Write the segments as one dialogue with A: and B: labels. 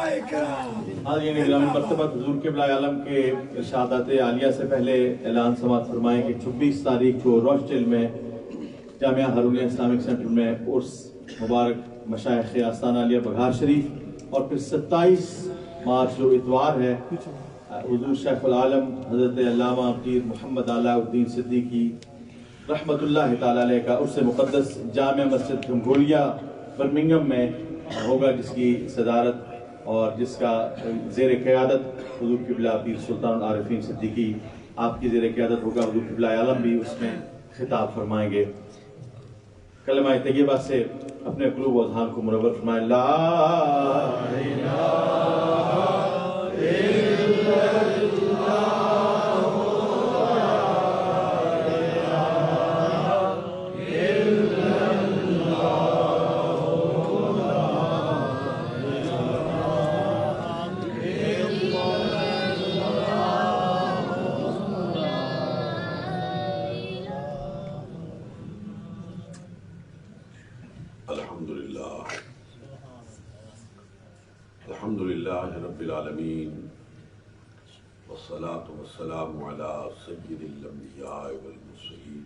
A: حاضرین گرامی مرتبہ حضور قبلہ عالم کے ارشادات عالیہ سے پہلے اعلان سماعت فرمائیں کہ 24 تاریخ کو روشٹل میں جامعہ ہارونیہ اسلامک سینٹر میں عرس مبارک مشائخ آستانہ عالیہ بگھار شریف، اور پھر 27 مارچ جو اتوار ہے حضور شیخ العالم حضرت علامہ پیر محمد علاء الدین صدیقی رحمت اللہ تعالی علیہ کا عرس مقدس جامع مسجد گھنگھولیا برمنگھم میں ہوگا، جس کی صدارت اور جس کا زیر قیادت حضور قبلہ پیر سلطان العارفین صدیقی آپ کی زیر قیادت ہوگا۔ حضور قبلہ عالم بھی اس میں خطاب فرمائیں گے۔ کلمہ طیبہ سے اپنے قلوب و اذہان کو منور فرمائیں۔ لا الہ الا
B: الحمدللہ رب العالمین والصلاة والسلام علی سید الانبیاء والمرسلین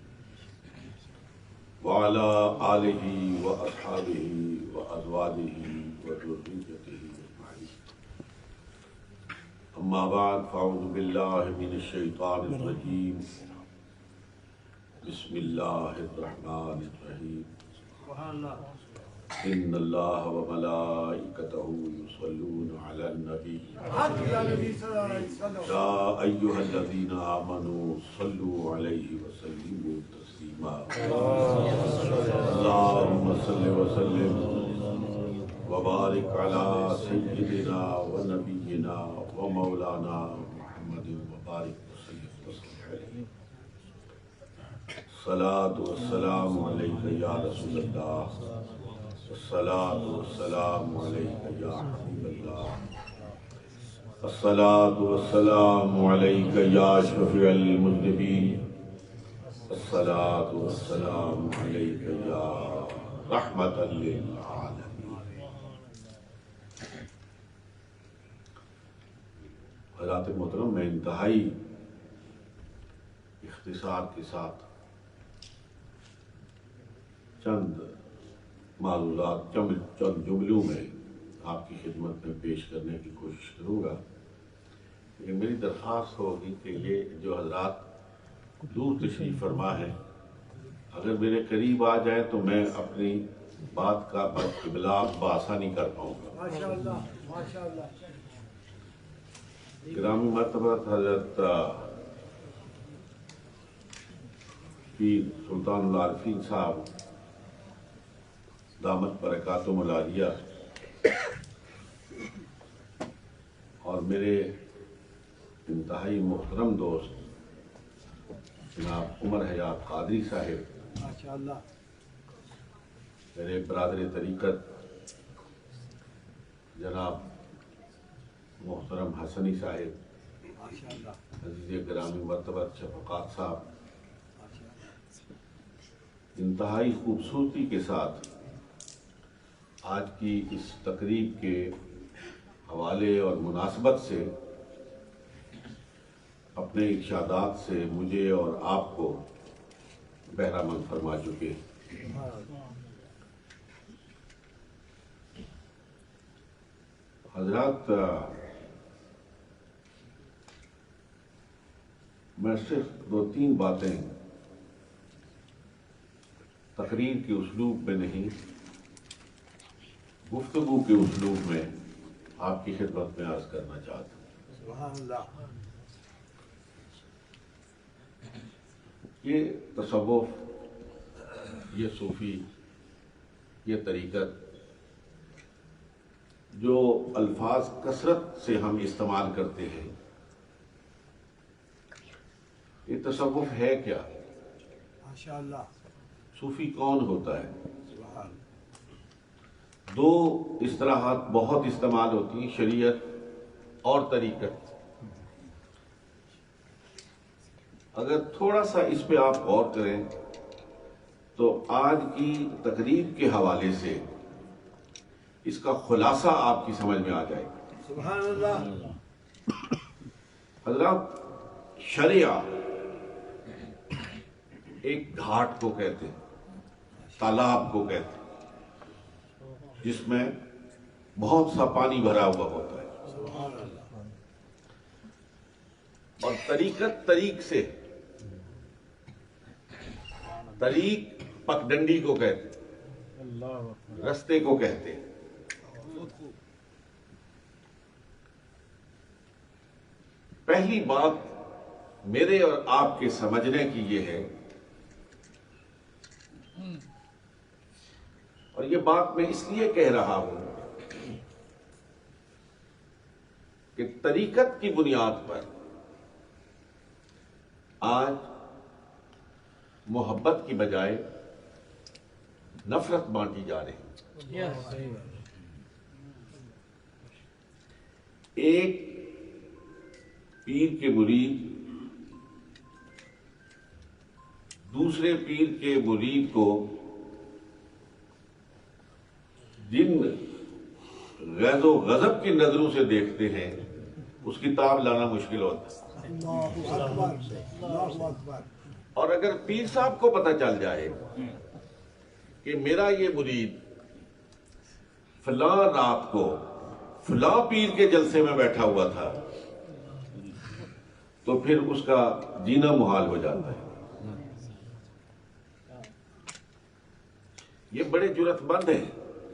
B: وعلی آلہ واصحابہ وازواجہ وذریتہ اجمعین، اما بعد فاعوذ باللہ من الشیطان الرجیم، بسم اللہ الرحمن الرحیم، ان اللہ وملائکتہ یصلون علی النبی یا ایھا الذین آمنوا صلوا علیہ وسلموا تسلیما، اللہم صل وسلم وبارک علی سیدنا ونبینا ومولانا محمد وبارک وسلم علیہ۔ الصلاة والسلام علیک یا رسول اللہ، الصلاة والسلام علیک یا حبیب اللہ، الصلاة والسلام علیک یا شفیع المذنبین، الصلاة والسلام علیک یا رحمت للعالمین۔ حضرات محترم، میں انتہائی اختصار کے ساتھ چند معلومات چند جملوں میں آپ کی خدمت میں پیش کرنے کی کوشش کروں گا، لیکن میری درخواست ہوگی کہ یہ جو حضرات دور تشریف فرما ہے اگر میرے قریب آ جائیں تو میں اپنی بات کا ابلاغ بآسانی کر پاؤں گا۔ ماشاءاللہ ماشاءاللہ۔ گرامی مرتبہ حضرت پیر سلطان العارفین صاحب دامت برکاتہم العالیہ اور میرے انتہائی محترم دوست جناب عمر حیات قادری صاحب، ماشاءاللہ، میرے برادر طریقت جناب محترم حسنی صاحب، ماشاءاللہ، عزیز گرامی مرتبہ شفقات صاحب، انتہائی خوبصورتی کے ساتھ آج کی اس تقریب کے حوالے اور مناسبت سے اپنے ارشادات سے مجھے اور آپ کو بہرہ مند فرما چکے۔ حضرات، میں صرف 2-3 باتیں تقریر کے اسلوب میں نہیں، گفتگو کے اسلوب میں آپ کی خدمت میں عرض کرنا چاہتا ہوں۔ سبحان اللہ۔ یہ تصوف، یہ صوفی، یہ طریقت جو الفاظ کثرت سے ہم استعمال کرتے ہیں، یہ تصوف ہے کیا؟ ماشاءاللہ۔ صوفی کون ہوتا ہے؟ دو اصطلاحات بہت استعمال ہوتی ہیں، شریعت اور طریقت۔ اگر تھوڑا سا اس پہ آپ غور کریں تو آج کی تقریب کے حوالے سے اس کا خلاصہ آپ کی سمجھ میں آ جائے گا۔
C: سبحان اللہ.
B: حضرات، شریعہ ایک گھاٹ کو کہتے ہیں، تالاب کو کہتے ہیں، جس میں بہت سا پانی بھرا ہوا ہوتا ہے. اور طریقت طریق سے، طریق پگڈنڈی کو کہتے ہیں، رستے کو کہتے ہیں. پہلی بات میرے اور آپ کے سمجھنے کی یہ ہے، اور یہ بات میں اس لیے کہہ رہا ہوں کہ طریقت کی بنیاد پر آج محبت کی بجائے نفرت بانٹی جا رہی ہے. ایک پیر کے مرید دوسرے پیر کے مرید کو جن غیظ و غضب کی نظروں سے دیکھتے ہیں، اس کی تاب لانا مشکل ہوتا ہے. اور اگر پیر صاحب کو پتہ چل جائے کہ میرا یہ مرید فلاں رات کو فلاں پیر کے جلسے میں بیٹھا ہوا تھا، تو پھر اس کا جینا محال ہو جاتا ہے. یہ بڑے جرات مند ہیں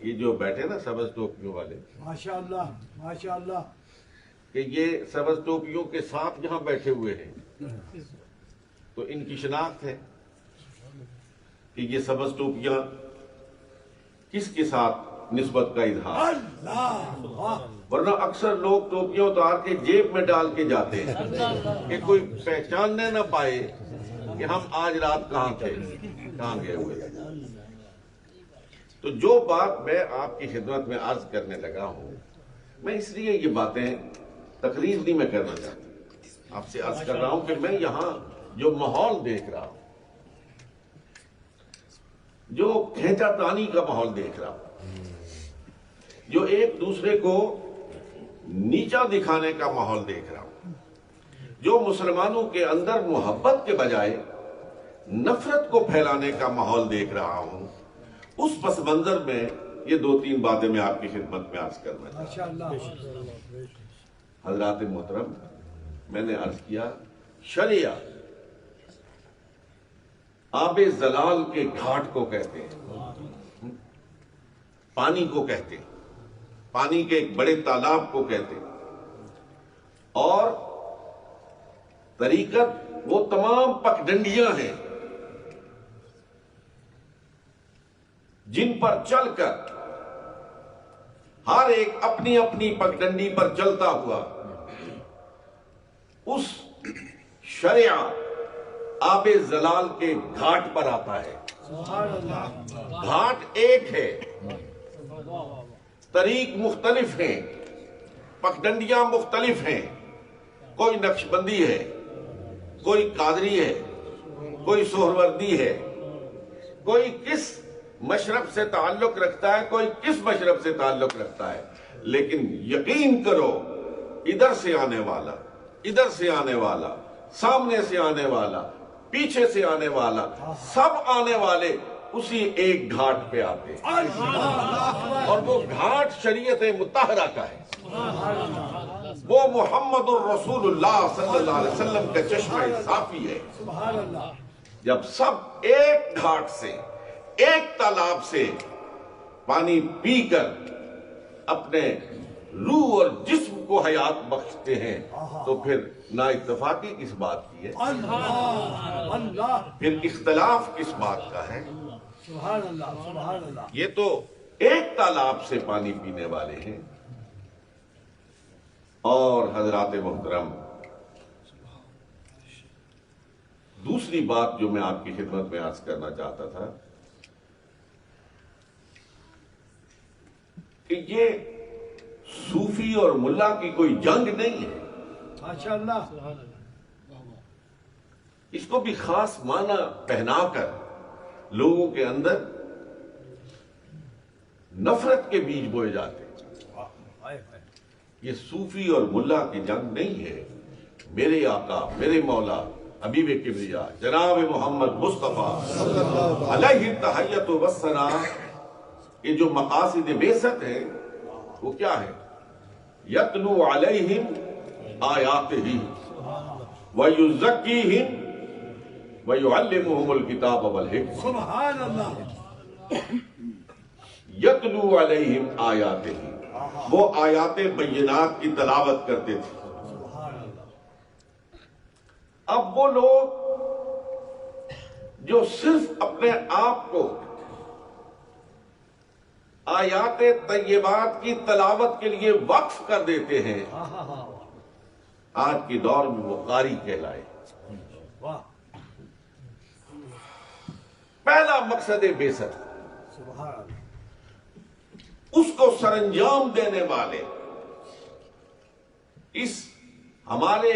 B: یہ جو بیٹھے نا سبز ٹوپیوں والے،
C: ماشاءاللہ ماشاءاللہ.
B: کہ یہ سبز ٹوپیوں کے ساتھ یہاں بیٹھے ہوئے ہیں، تو ان کی شناخت ہے کہ یہ سبز ٹوپیاں کس کے ساتھ نسبت کا اظہار. ورنہ اکثر لوگ ٹوپیاں اتار کے جیب میں ڈال کے جاتے ہیں کہ کوئی پہچاننے نہ پائے کہ ہم آج رات کہاں تھے، کہاں گئے ہوئے. تو جو بات میں آپ کی خدمت میں عرض کرنے لگا ہوں، میں اس لیے یہ باتیں تقریر نہیں میں کرنا چاہتا، آپ سے عرض کر رہا ہوں کہ میں یہاں جو ماحول دیکھ رہا ہوں، جو کھینچا تانی کا ماحول دیکھ رہا ہوں، جو ایک دوسرے کو نیچا دکھانے کا ماحول دیکھ رہا ہوں، جو مسلمانوں کے اندر محبت کے بجائے نفرت کو پھیلانے کا ماحول دیکھ رہا ہوں، اس پس منظر میں یہ دو تین باتیں میں آپ کی خدمت میں عرض کرنا چاہتا ہوں. حضرات محترم، میں نے عرض کیا شریعہ آب زلال کے گھاٹ کو کہتے ہیں، پانی کو کہتے ہیں، پانی کے ایک بڑے تالاب کو کہتے ہیں. اور طریقت وہ تمام پگڈنڈیاں ہیں جن پر چل کر ہر ایک اپنی اپنی پگڈنڈی پر چلتا ہوا اس شریعہ آب زلال کے گھاٹ پر آتا ہے. گھاٹ ایک ہے، طریق مختلف ہیں، پگڈنڈیاں مختلف ہیں. کوئی نقش بندی ہے، کوئی قادری ہے، کوئی سہروردی ہے، کوئی کس مشرب سے تعلق رکھتا ہے، کوئی کس مشرب سے تعلق رکھتا ہے. لیکن یقین کرو، ادھر سے آنے والا، ادھر سے آنے والا، سامنے سے آنے والا، پیچھے سے آنے والا، سب آنے والے اسی ایک گھاٹ پہ آتے ہیں. اور وہ گھاٹ شریعت مطہرہ کا ہے، وہ محمد الرسول اللہ صلی اللہ علیہ وسلم کا چشمہ صافی ہے. جب سب ایک گھاٹ سے، ایک تالاب سے پانی پی کر اپنے روح اور جسم کو حیات بخشتے ہیں، تو پھر نا اتفاقی کس بات کی ہے، پھر اختلاف کس بات کا ہے. یہ تو ایک تالاب سے پانی پینے والے ہیں. اور حضرات محترم، دوسری بات جو میں آپ کی خدمت میں عرض کرنا چاہتا تھا کہ یہ صوفی اور ملا کی کوئی جنگ نہیں ہے.
C: ماشاءاللہ.
B: اس کو بھی خاص معنی پہنا کر لوگوں کے اندر نفرت کے بیج بوئے جاتے ہیں. یہ صوفی اور ملا کی جنگ نہیں ہے. میرے آقا میرے مولا حبیب کبریا جناب محمد مصطفیٰ علیہ التحیۃ والثناء یہ جو مقاصد بعثت ہیں وہ کیا ہے؟ یتلو علیہم آیاتہ ویزکیہم ویعلمہم الکتاب والحکمہ.
C: سبحان اللہ.
B: یتلو علیہم آیاتہ وہ آیات بینات کی تلاوت کرتے تھے. اب وہ لوگ جو صرف اپنے آپ کو آیات طیبات کی تلاوت کے لیے وقف کر دیتے ہیں آج کے دور میں وہ قاری کہلائے.
C: واہ.
B: پہلا مقصد بعثت
C: سبحان اللہ.
B: اس کو سرانجام دینے والے اس ہمارے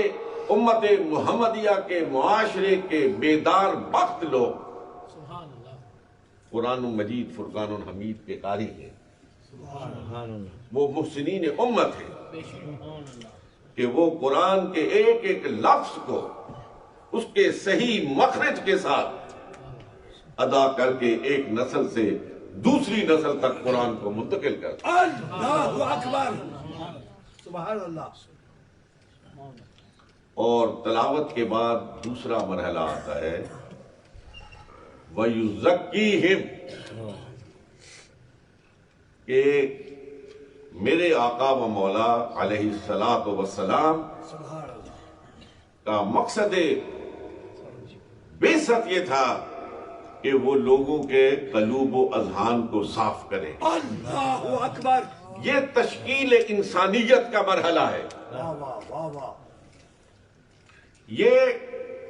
B: امت محمدیہ کے معاشرے کے بیدار بخت لوگ قرآن مجید فرقان حمید کے قاری ہیں. وہ محسنین امت ہیں کہ وہ قرآن کے ایک ایک لفظ کو اس کے صحیح مخرج کے ساتھ ادا کر کے ایک نسل سے دوسری نسل تک قرآن کو منتقل کرتے.
C: اللہ اکبر. سبحان اللہ.
B: اور تلاوت کے بعد دوسرا مرحلہ آتا ہے وَيُزَكِّيهِمْ کہ میرے آقا و مولا علیہ الصلاۃ والسلام کا مقصد بعثت یہ تھا کہ وہ لوگوں کے قلوب و اذہان کو صاف کرے.
C: اللہ اکبر.
B: یہ تشکیل انسانیت کا مرحلہ ہے.
C: واہ واہ واہ واہ.
B: یہ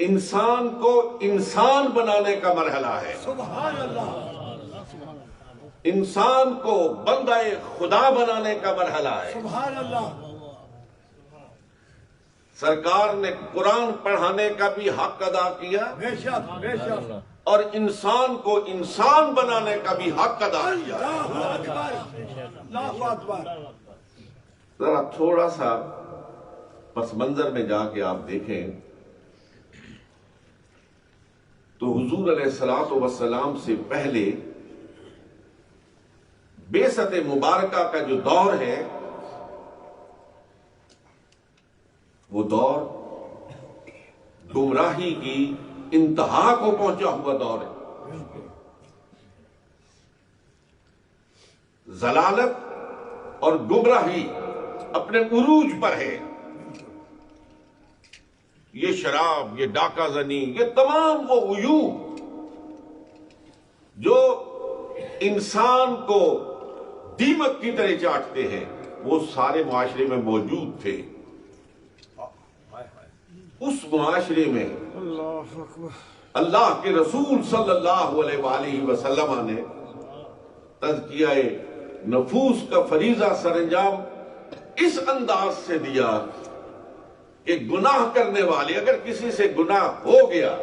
B: انسان کو انسان بنانے کا مرحلہ ہے.
C: سبحان اللہ.
B: انسان کو بندہ خدا بنانے کا مرحلہ ہے.
C: سبحان اللہ.
B: سرکار نے قرآن پڑھانے کا بھی حق ادا کیا
C: بے شک بے شک.
B: اور انسان کو انسان بنانے کا بھی حق ادا کیا.
C: اللہ اکبر. اللہ اکبر.
B: ذرا تھوڑا سا پس منظر میں جا کے آپ دیکھیں تو حضور علیہ الصلوۃ والسلام سے پہلے بعثت مبارکہ کا جو دور ہے وہ دور گمراہی کی انتہا کو پہنچا ہوا دور ہے. ضلالت اور گمراہی اپنے عروج پر ہے. یہ شراب، یہ ڈاکہ زنی، یہ تمام وہ عیوب جو انسان کو دیمک کی طرح چاٹتے ہیں وہ سارے معاشرے میں موجود تھے. اس معاشرے میں اللہ کے رسول صلی اللہ علیہ وآلہ وسلم نے تزکیہ نفوس کا فریضہ سر انجام اس انداز سے دیا کہ گناہ کرنے والے اگر کسی سے گناہ ہو گیا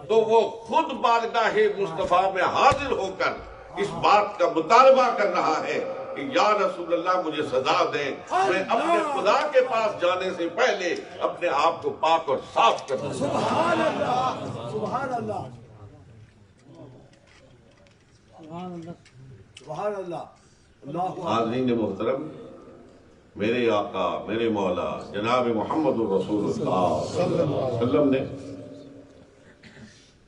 B: تو وہ خود بارگاہ مصطفیٰ میں حاضر ہو کر اس بات کا مطالبہ کر رہا ہے کہ یا رسول اللہ مجھے سزا دیں، میں اپنے خدا کے پاس جانے سے پہلے اپنے آپ کو پاک اور صاف کر دوں.
C: سبحان اللہ. سبحان اللہ. سبحان اللہ. اللہ
B: حاضرین محترم، میرے آقا میرے مولا جناب محمد الرسول اللہ صلی اللہ علیہ وسلم نے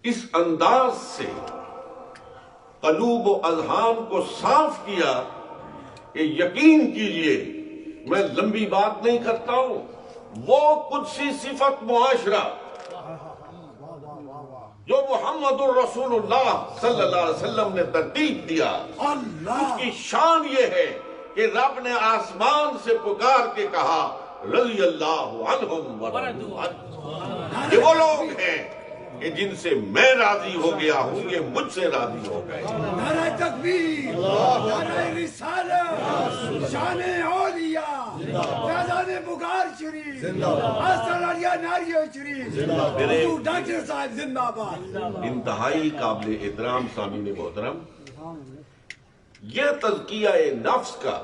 B: اس انداز سے قلوب و اذہان کو صاف کیا کہ یقین کیجئے میں لمبی بات نہیں کرتا ہوں، وہ قدسی صفت معاشرہ جو محمد الرسول اللہ صلی اللہ علیہ وسلم نے ترتیب دیا اس کی شان یہ ہے کہ رب نے آسمان سے پکار کے کہا رضی اللہ عنہم ورضوا عنہ. یہ وہ لوگ ہیں کہ جن سے میں راضی ہو گیا ہوں یہ مجھ سے راضی ہو گئے.
C: نعرہ تکبیر، نعرہ رسالت، شان اولیاء، فیضان بغار شریف، حسن علیہ ناریہ شریف، حضور ڈاکٹر صاحب زندہ باد.
B: انتہائی قابل احترام سامعین محترم، یہ تزکیہ نفس کا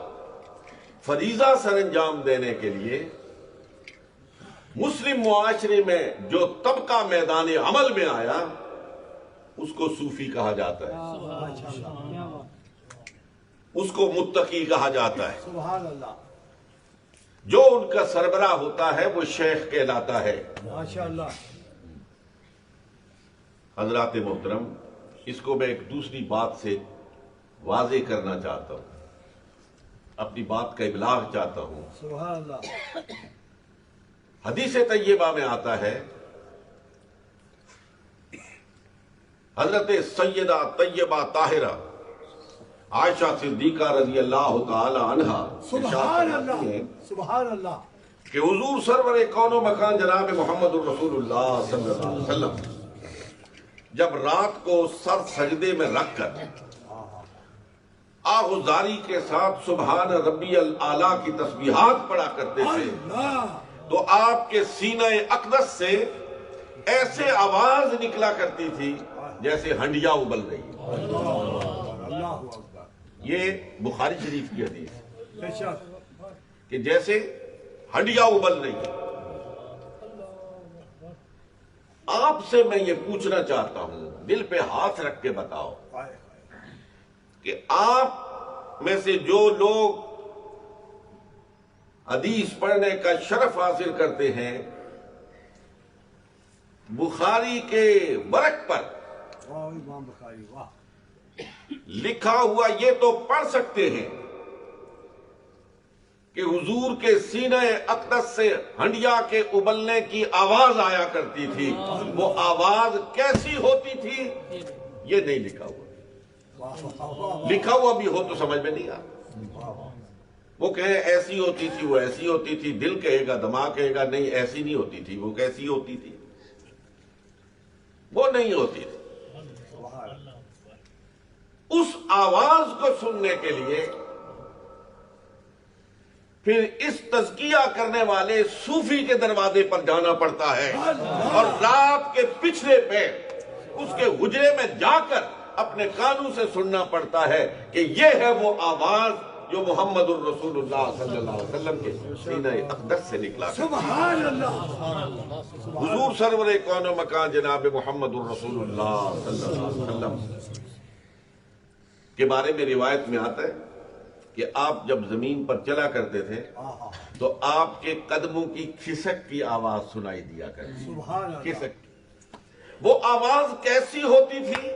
B: فریضہ سر انجام دینے کے لیے مسلم معاشرے میں جو طبقہ میدان عمل میں آیا اس کو صوفی کہا جاتا ہے، اس کو متقی کہا جاتا ہے،
C: سبحان اللہ،
B: جو ان کا سربراہ ہوتا ہے وہ شیخ کہلاتا ہے۔
C: ماشاء اللہ۔
B: حضرات محترم، اس کو میں ایک دوسری بات سے واضح کرنا چاہتا ہوں، اپنی بات کا ابلاغ چاہتا ہوں۔
C: سبحان اللہ۔
B: حدیث طیبہ میں آتا ہے، حضرت سیدہ طیبہ طاہرہ عائشہ صدیقہ رضی اللہ تعالی عنہا
C: سبحان اللہ، سبحان اللہ،
B: کہ حضور سرور کون و مکان جناب محمد الرسول اللہ صلی اللہ علیہ وسلم جب رات کو سر سجدے میں رکھ کر آہوزاری کے ساتھ سبحان ربی الاعلیٰ کی تسبیحات پڑھا کرتے تھے
C: اللہ،
B: تو آپ کے سینہ اقدس سے ایسے آواز نکلا کرتی تھی جیسے ہنڈیا ابل رہی ہے۔
C: اللہ اکبر،
B: یہ بخاری شریف کی حدیث ہے
C: بے شک،
B: کہ جیسے ہنڈیا ابل رہی ہے۔ آپ سے میں یہ پوچھنا چاہتا ہوں، دل پہ ہاتھ رکھ کے بتاؤ کہ آپ میں سے جو لوگ حدیث پڑھنے کا شرف حاصل کرتے ہیں، بخاری کے ورق پر
C: واہ امام بخاری، واہ،
B: لکھا ہوا یہ تو پڑھ سکتے ہیں کہ حضور کے سینہ اقدس سے ہنڈیا کے ابلنے کی آواز آیا کرتی تھی، وہ آواز کیسی ہوتی تھی یہ نہیں لکھا ہوا۔ لکھا ہوا بھی ہو تو سمجھ میں نہیں آتا۔ وہ کہیں ایسی ہوتی تھی، وہ ایسی ہوتی تھی، دل کہے گا، دماغ کہے گا نہیں ایسی نہیں ہوتی تھی، وہ کیسی ہوتی تھی، وہ نہیں ہوتی تھی۔ اس آواز کو سننے کے لیے پھر اس تزکیہ کرنے والے صوفی کے دروازے پر جانا پڑتا ہے، اور رات کے پچھلے پہ اس کے حجرے میں جا کر اپنے کانوں سے سننا پڑتا ہے کہ یہ ہے وہ آواز جو محمد الرسول اللہ صلی اللہ علیہ وسلم کے سینہ اقدس سے نکلا۔
C: سبحان اللہ،
B: حضور سرور کون و مکان جناب محمد الرسول اللہ صلی اللہ علیہ وسلم کے بارے میں روایت میں آتا ہے کہ آپ جب زمین پر چلا کرتے تھے تو آپ کے قدموں کی کھسک کی آواز سنائی دیا کرتی،
C: سبحان اللہ،
B: کھسک۔ وہ آواز کیسی ہوتی تھی؟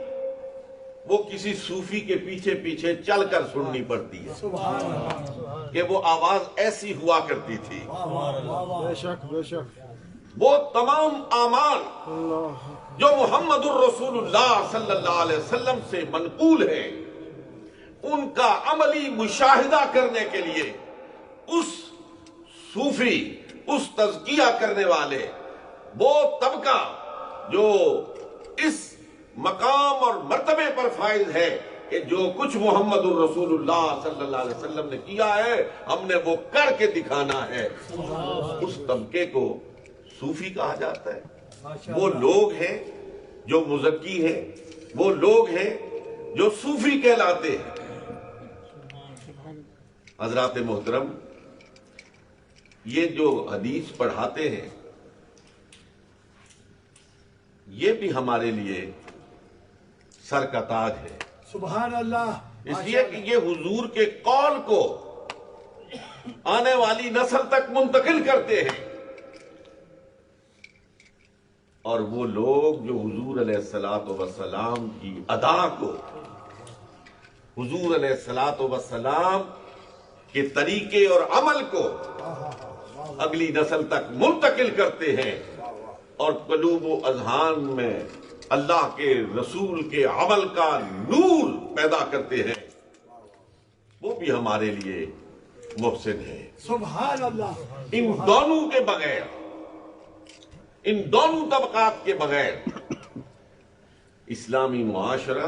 B: وہ کسی صوفی کے پیچھے پیچھے چل کر سننی پڑتی ہے
C: سبحان اللہ،
B: کہ وہ آواز ایسی ہوا کرتی تھی۔
C: بے شک، بے شک،
B: وہ تمام اعمال جو محمد الرسول اللہ صلی اللہ علیہ وسلم سے منقول ہیں، ان کا عملی مشاہدہ کرنے کے لیے اس صوفی، اس تزکیہ کرنے والے، وہ طبقہ جو اس مقام اور مرتبے پر فائز ہے کہ جو کچھ محمد الرسول اللہ صلی اللہ علیہ وسلم نے کیا ہے ہم نے وہ کر کے دکھانا ہے، اس طبقے کو صوفی کہا جاتا ہے۔ وہ لوگ ہیں جو مزکی ہیں، وہ لوگ ہیں جو صوفی کہلاتے ہیں۔ حضرات محترم، یہ جو حدیث پڑھاتے ہیں یہ بھی ہمارے لیے سر کا تاج ہے،
C: سبحان اللہ،
B: اس لیے کہ یہ حضور کے قول کو آنے والی نسل تک منتقل کرتے ہیں، اور وہ لوگ جو حضور علیہ الصلوۃ والسلام کی ادا کو، حضور علیہ الصلوۃ والسلام کے طریقے اور عمل کو اگلی نسل تک منتقل کرتے ہیں اور قلوب و اذہان میں اللہ کے رسول کے عمل کا نور پیدا کرتے ہیں، وہ بھی ہمارے لیے محسن ہے۔
C: سبحان اللہ،
B: ان دونوں کے بغیر، ان دونوں طبقات کے بغیر اسلامی معاشرہ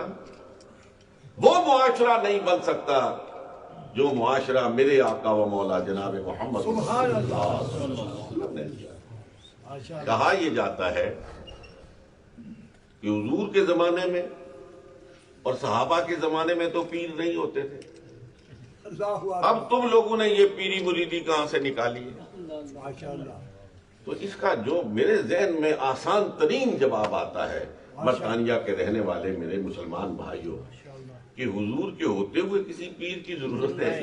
B: وہ معاشرہ نہیں بن سکتا جو معاشرہ میرے آقا و مولا جناب محمد
C: سبحان اللہ،
B: کہا یہ جاتا ہے کہ حضور کے زمانے میں اور صحابہ کے زمانے میں تو پیر نہیں ہوتے تھے، اب تم لوگوں نے یہ پیری مریدی کہاں سے نکالی ہے؟
C: ماشاءاللہ
B: تو اس کا جو میرے ذہن میں آسان ترین جواب آتا ہے برطانیہ کے رہنے والے میرے مسلمان بھائیوں کہ حضور کے ہوتے ہوئے کسی پیر کی ضرورت ہے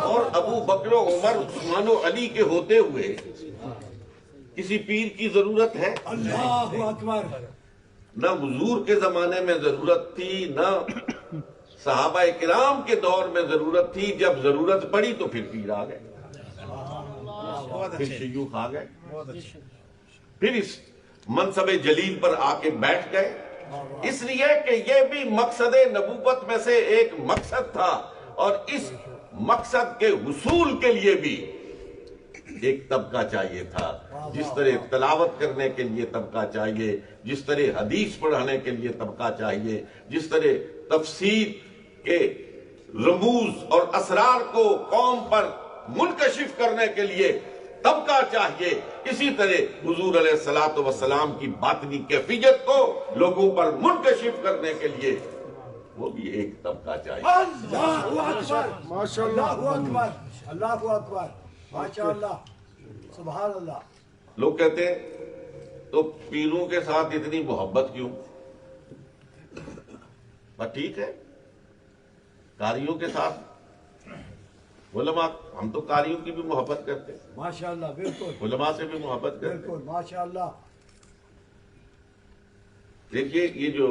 B: اور ابو بکر و عمر عثمان و علی کے ہوتے ہوئے کسی پیر کی ضرورت ہے؟
C: اللہ اکبر
B: نہ حضور کے زمانے میں ضرورت تھی، نہ صحابہ کرام کے دور میں ضرورت تھی۔ جب ضرورت پڑی تو پھر پیر آ گئے، پھر شیوخ آ گئے، پھر اس منصب جلیل پر آ کے بیٹھ گئے، اس لیے کہ یہ بھی مقصد نبوت میں سے ایک مقصد تھا، اور اس مقصد کے حصول کے لیے بھی ایک طبقہ چاہیے تھا۔ جس طرح تلاوت کرنے کے لیے طبقہ چاہیے، جس طرح حدیث پڑھانے کے لیے طبقہ چاہیے، جس طرح تفسیر کے رموز اور اسرار کو قوم پر منکشف کرنے کے لیے طبقہ چاہیے، اسی طرح حضور علیہ الصلوۃ والسلام کی باطنی کیفیت کو لوگوں پر منکشف کرنے کے لیے وہ بھی ایک طبقہ چاہیے۔
C: اللہ اکبر ماشاءاللہ اکبر اللہ اکبر ماشاءاللہ سبحان اللہ۔
B: لوگ کہتے ہیں تو پیروں کے ساتھ اتنی محبت کیوں؟ بس ٹھیک ہے، قاریوں کے ساتھ علماء، ہم تو قاریوں کی بھی محبت کرتے ہیں،
C: ماشاءاللہ بالکل
B: علماء سے بھی محبت کرتے ہیں۔
C: بالکل ماشاءاللہ۔
B: دیکھیے یہ جو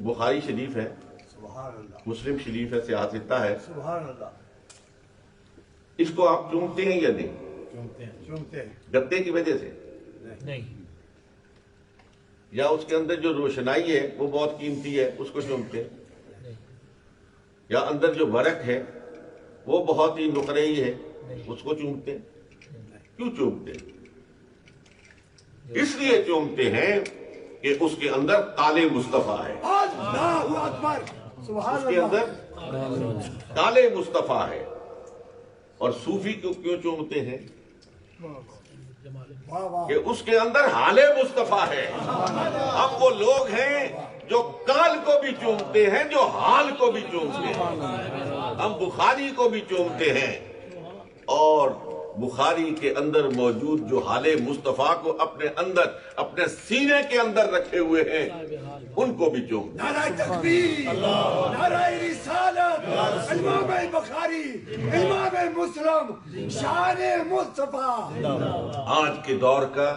B: بخاری شریف ہے،
C: سبحان اللہ
B: مسلم شریف ہے، سیاہ ستہ ہے،
C: سبحان اللہ۔
B: اس کو آپ چومتے ہیں یا نہیں؟
C: چومتے ہیں
B: گدے کی وجہ سے
C: نہیں
B: یا اس کے اندر جو روشنائی ہے وہ بہت قیمتی ہے اس کو چومتے ہیں، یا اندر جو ورق ہے وہ بہت ہی نقرئی ہے اس کو چومتے ہیں؟ کیوں چومتے ہیں؟ اس لیے چومتے ہیں کہ اس کے اندر کالے مصطفیٰ ہے،
C: اللہ اکبر سبحان
B: اس کے
C: اللہ۔
B: اندر کالے مصطفیٰ ہے۔ اور صوفی کو کیوں چومتے ہیں؟
C: واہ واہ
B: کہ اس کے اندر حال مصطفیٰ ہے۔ ہم وہ لوگ ہیں جو کال کو بھی چومتے ہیں، جو حال کو بھی چومتے ہیں۔ ہم بخاری کو بھی چومتے ہیں، اور بخاری کے اندر موجود جو حال مصطفیٰ کو اپنے اندر، اپنے سینے کے اندر رکھے ہوئے ہیں، ان کو بھی چومتے ہیں۔
C: نعرہ تکبیر، نعرہ رسالت، امام بخاری، امام مسلم، شان مصطفیٰ۔
B: آج کے دور کا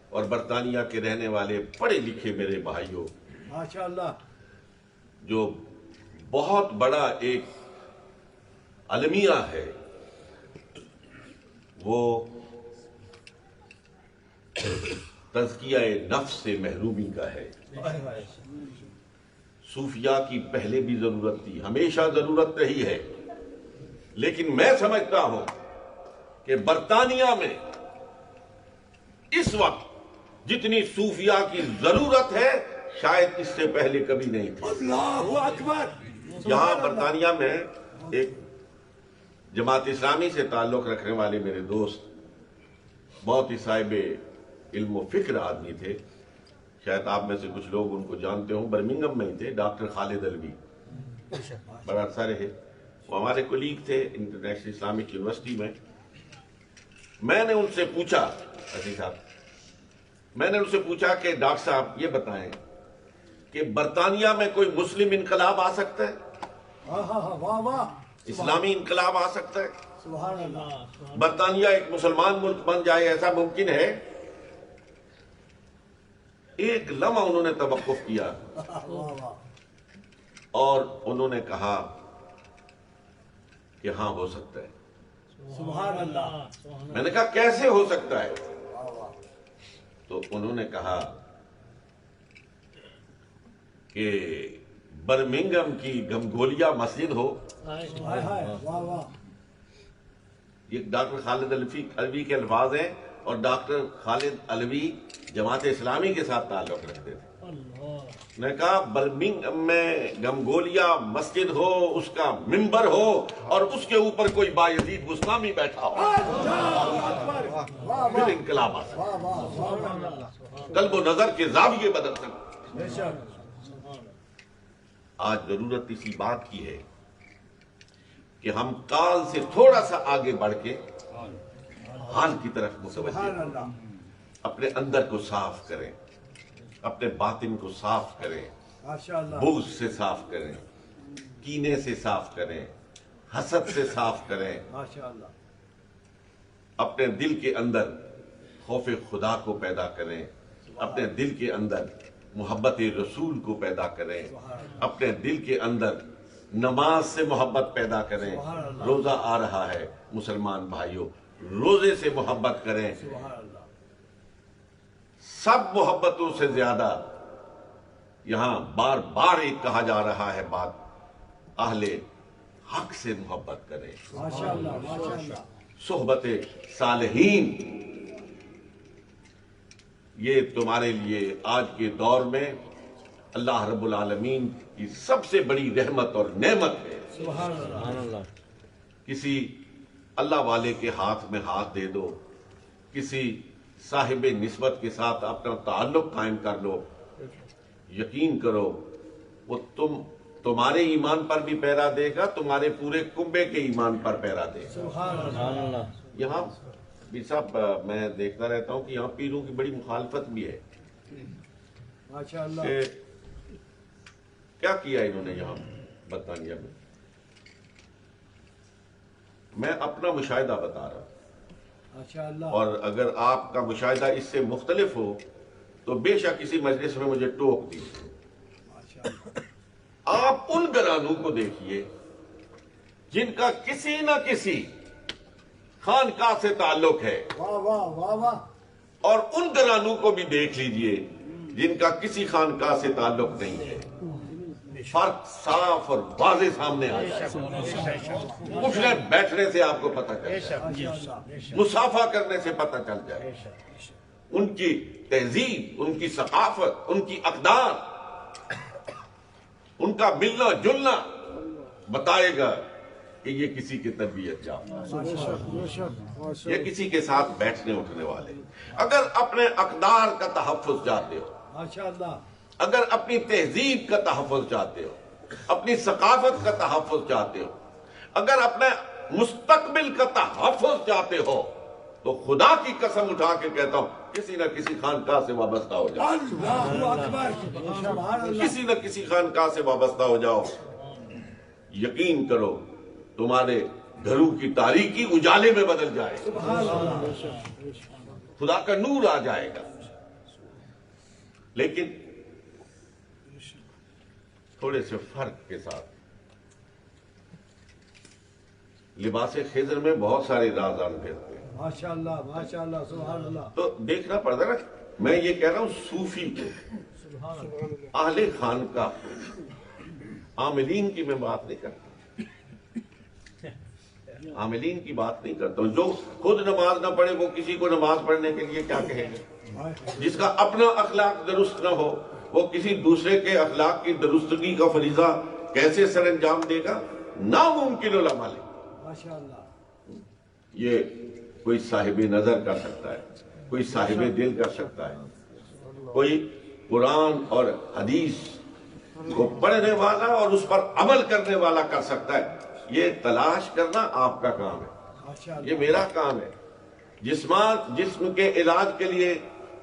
B: اور برطانیہ کے رہنے والے پڑھے لکھے میرے بھائیوں،
C: ماشاءاللہ
B: جو بہت بڑا ایک المیہ ہے، وہ تزکیہ نفس سے محرومی کا ہے۔ صوفیاء کی پہلے بھی ضرورت تھی، ہمیشہ ضرورت رہی ہے، لیکن میں سمجھتا ہوں کہ برطانیہ میں اس وقت جتنی صوفیاء کی ضرورت ہے شاید اس سے پہلے کبھی نہیں تھی۔
C: اللہ اکبر۔
B: یہاں برطانیہ میں ایک جماعت اسلامی سے تعلق رکھنے والے میرے دوست بہت ہی صاحب علم و فکر آدمی تھے، شاید آپ میں سے کچھ لوگ ان کو جانتے ہوں، برمنگم میں ہی تھے، ڈاکٹر خالد الوی، بڑا عرصہ رہے، وہ ہمارے کولیگ تھے انٹرنیشنل اسلامک یونیورسٹی میں۔ میں نے ان سے پوچھا، عزیز صاحب، میں نے ان سے پوچھا کہ ڈاکٹر صاحب یہ بتائیں کہ برطانیہ میں کوئی مسلم انقلاب آ سکتا ہے؟
C: واہ واہ
B: اسلامی انقلاب آ سکتا ہے؟
C: سبحان اللہ۔
B: برطانیہ ایک مسلمان ملک بن جائے، ایسا ممکن ہے؟ ایک لمحہ انہوں نے توقف کیا
C: واہ واہ
B: اور انہوں نے کہا کہ ہاں ہو سکتا ہے۔
C: سبحان اللہ۔
B: میں نے کہا کیسے ہو سکتا ہے؟
C: واہ واہ
B: تو انہوں نے کہا کہ برمنگم کی گمگولیا مسجد ہو،
C: ہائے ہائے واہ واہ
B: یہ ڈاکٹر خالد الوی کے الفاظ ہیں، اور ڈاکٹر خالد الوی جماعت اسلامی کے ساتھ تعلق رکھتے تھے۔ میں نے کہا برمنگم میں گمگولیا مسجد ہو، اس کا منبر ہو، اور اس کے اوپر کوئی بایزید بستامی بیٹھا ہو، پھر انقلاب آ سکتا
C: واہ واہ واہ
B: ہے، قلب و نظر کے زاویے بدل سکتے ہیں۔
C: بے شک
B: آج ضرورت اسی بات کی ہے کہ ہم کال سے تھوڑا سا آگے بڑھ کے حال کی طرف متوجہ
C: سبحان
B: ہوں۔
C: اللہ
B: اپنے اندر کو صاف کریں، اپنے باطن کو صاف کریں،
C: ماشاء اللہ
B: بغض سے صاف کریں، کینے سے صاف کریں، حسد سے صاف کریں،
C: ماشاء اللہ
B: اپنے دل کے اندر خوف خدا کو پیدا کریں، اپنے دل کے اندر محبت رسول کو پیدا کریں، اپنے دل کے اندر نماز سے محبت پیدا کریں۔ روزہ آ رہا ہے مسلمان بھائیوں، روزے سے محبت کریں۔
C: سبحان اللہ
B: سب محبتوں سے زیادہ یہاں بار بار ایک کہا جا رہا ہے بات، اہل حق سے محبت کریں،
C: ماشاء اللہ ماشاء اللہ
B: صحبت صالحین۔ یہ تمہارے لیے آج کے دور میں اللہ رب العالمین کی سب سے بڑی رحمت اور نعمت ہے۔
C: سبحان اللہ
B: کسی اللہ والے کے ہاتھ میں ہاتھ دے دو، کسی صاحب نسبت کے ساتھ اپنا تعلق قائم کر لو، یقین کرو وہ تمہارے ایمان پر بھی پیرا دے گا، تمہارے پورے کنبے کے ایمان پر پیرا دے گا۔
C: سبحان اللہ
B: یہاں بھی صاحب میں دیکھتا رہتا ہوں کہ یہاں پیروں کی بڑی مخالفت بھی ہے
C: ماشاء اللہ
B: کہ کیا کیا انہوں نے یہاں برطانیہ میں۔ میں اپنا مشاہدہ بتا رہا ہوں،
C: ماشاء اللہ
B: اور اگر آپ کا مشاہدہ اس سے مختلف ہو تو بے شک کسی مجلس میں مجھے ٹوک دیجیے۔
C: ماشاء اللہ
B: آپ ان گھرانوں کو دیکھیے جن کا کسی نہ کسی خانقاہ سے تعلق ہے،
C: واہ واہ واہ واہ
B: اور ان گھرانوں کو بھی دیکھ لیجئے جن کا کسی خانقاہ سے تعلق نہیں ہے۔ فرق صاف اور واضح سامنے آ جائے، اٹھنے بیٹھنے سے آپ کو پتہ چل جائے،
C: ماشاء اللہ
B: مصافحہ کرنے سے پتہ چل جائے، ان کی تہذیب، ان کی ثقافت، ان کی اقدار، ان کا ملنا جلنا بتائے گا کہ یہ کسی کی تربیت یافتہ ہے، یہ کسی کے ساتھ بیٹھنے اٹھنے والے۔ اگر اپنے اقدار کا تحفظ چاہتے ہو،
C: ماشاء اللہ
B: اگر اپنی تہذیب کا تحفظ چاہتے ہو، اپنی ثقافت کا تحفظ چاہتے ہو، اگر اپنے مستقبل کا تحفظ چاہتے ہو، تو خدا کی قسم اٹھا کے کہتا ہوں کسی نہ کسی خانقاہ سے وابستہ ہو جاؤ،
C: اللہ اکبر سبحان اللہ
B: کسی نہ کسی خانقاہ سے وابستہ ہو جاؤ۔ یقین کرو تمہارے گھروں کی تاریکی اجالے میں بدل جائے،
C: سبحان اللہ
B: خدا کا نور آ جائے گا۔ لیکن تھوڑے سے فرق کے ساتھ لباس خضر میں بہت سارے رازان پھیرتے ہیں،
C: ماشاء اللہ سبحان اللہ
B: تو دیکھنا پڑتا نا۔ میں یہ کہہ رہا ہوں صوفی کو،
C: سبحان اللہ
B: اہل خانقاہ کو، عاملین کی میں بات نہیں کرتا، عاملین کی بات نہیں کرتا ہوں۔ جو خود نماز نہ پڑھے وہ کسی کو نماز پڑھنے کے لیے کیا کہے گا؟ جس کا اپنا اخلاق درست نہ ہو وہ کسی دوسرے کے اخلاق کی درستگی کا فریضہ کیسے سر انجام دے گا؟ ناممکن العمل ہے۔
C: ماشاء اللہ
B: یہ کوئی صاحب نظر کر سکتا ہے، کوئی صاحب دل کر سکتا ہے، کوئی قرآن اور حدیث کو پڑھنے والا اور اس پر عمل کرنے والا کر سکتا ہے۔ یہ تلاش کرنا آپ کا کام ہے،
C: ماشاء اللہ
B: یہ میرا کام ہے۔ جسم کے علاج کے لیے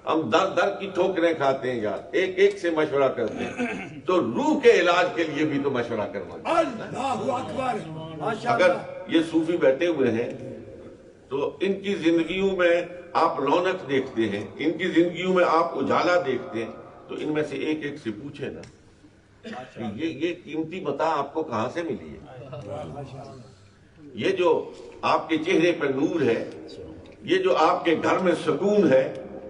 B: ہم در در کی ٹھوکریں کھاتے ہیں یار، ایک ایک سے مشورہ کرتے ہیں، تو روح کے علاج کے لیے بھی تو مشورہ کرنا چاہیے۔
C: اللہ اکبر ماشاء
B: اگر
C: اللہ
B: یہ صوفی بیٹھے ہوئے ہیں تو ان کی زندگیوں میں آپ رونق دیکھتے ہیں، ان کی زندگیوں میں آپ اجالا دیکھتے ہیں، تو ان میں سے ایک ایک سے پوچھیں نا کہ یہ قیمتی متاع آپ کو کہاں سے ملی ہے؟ یہ جو آپ کے چہرے پر نور ہے، یہ جو آپ کے گھر میں سکون ہے،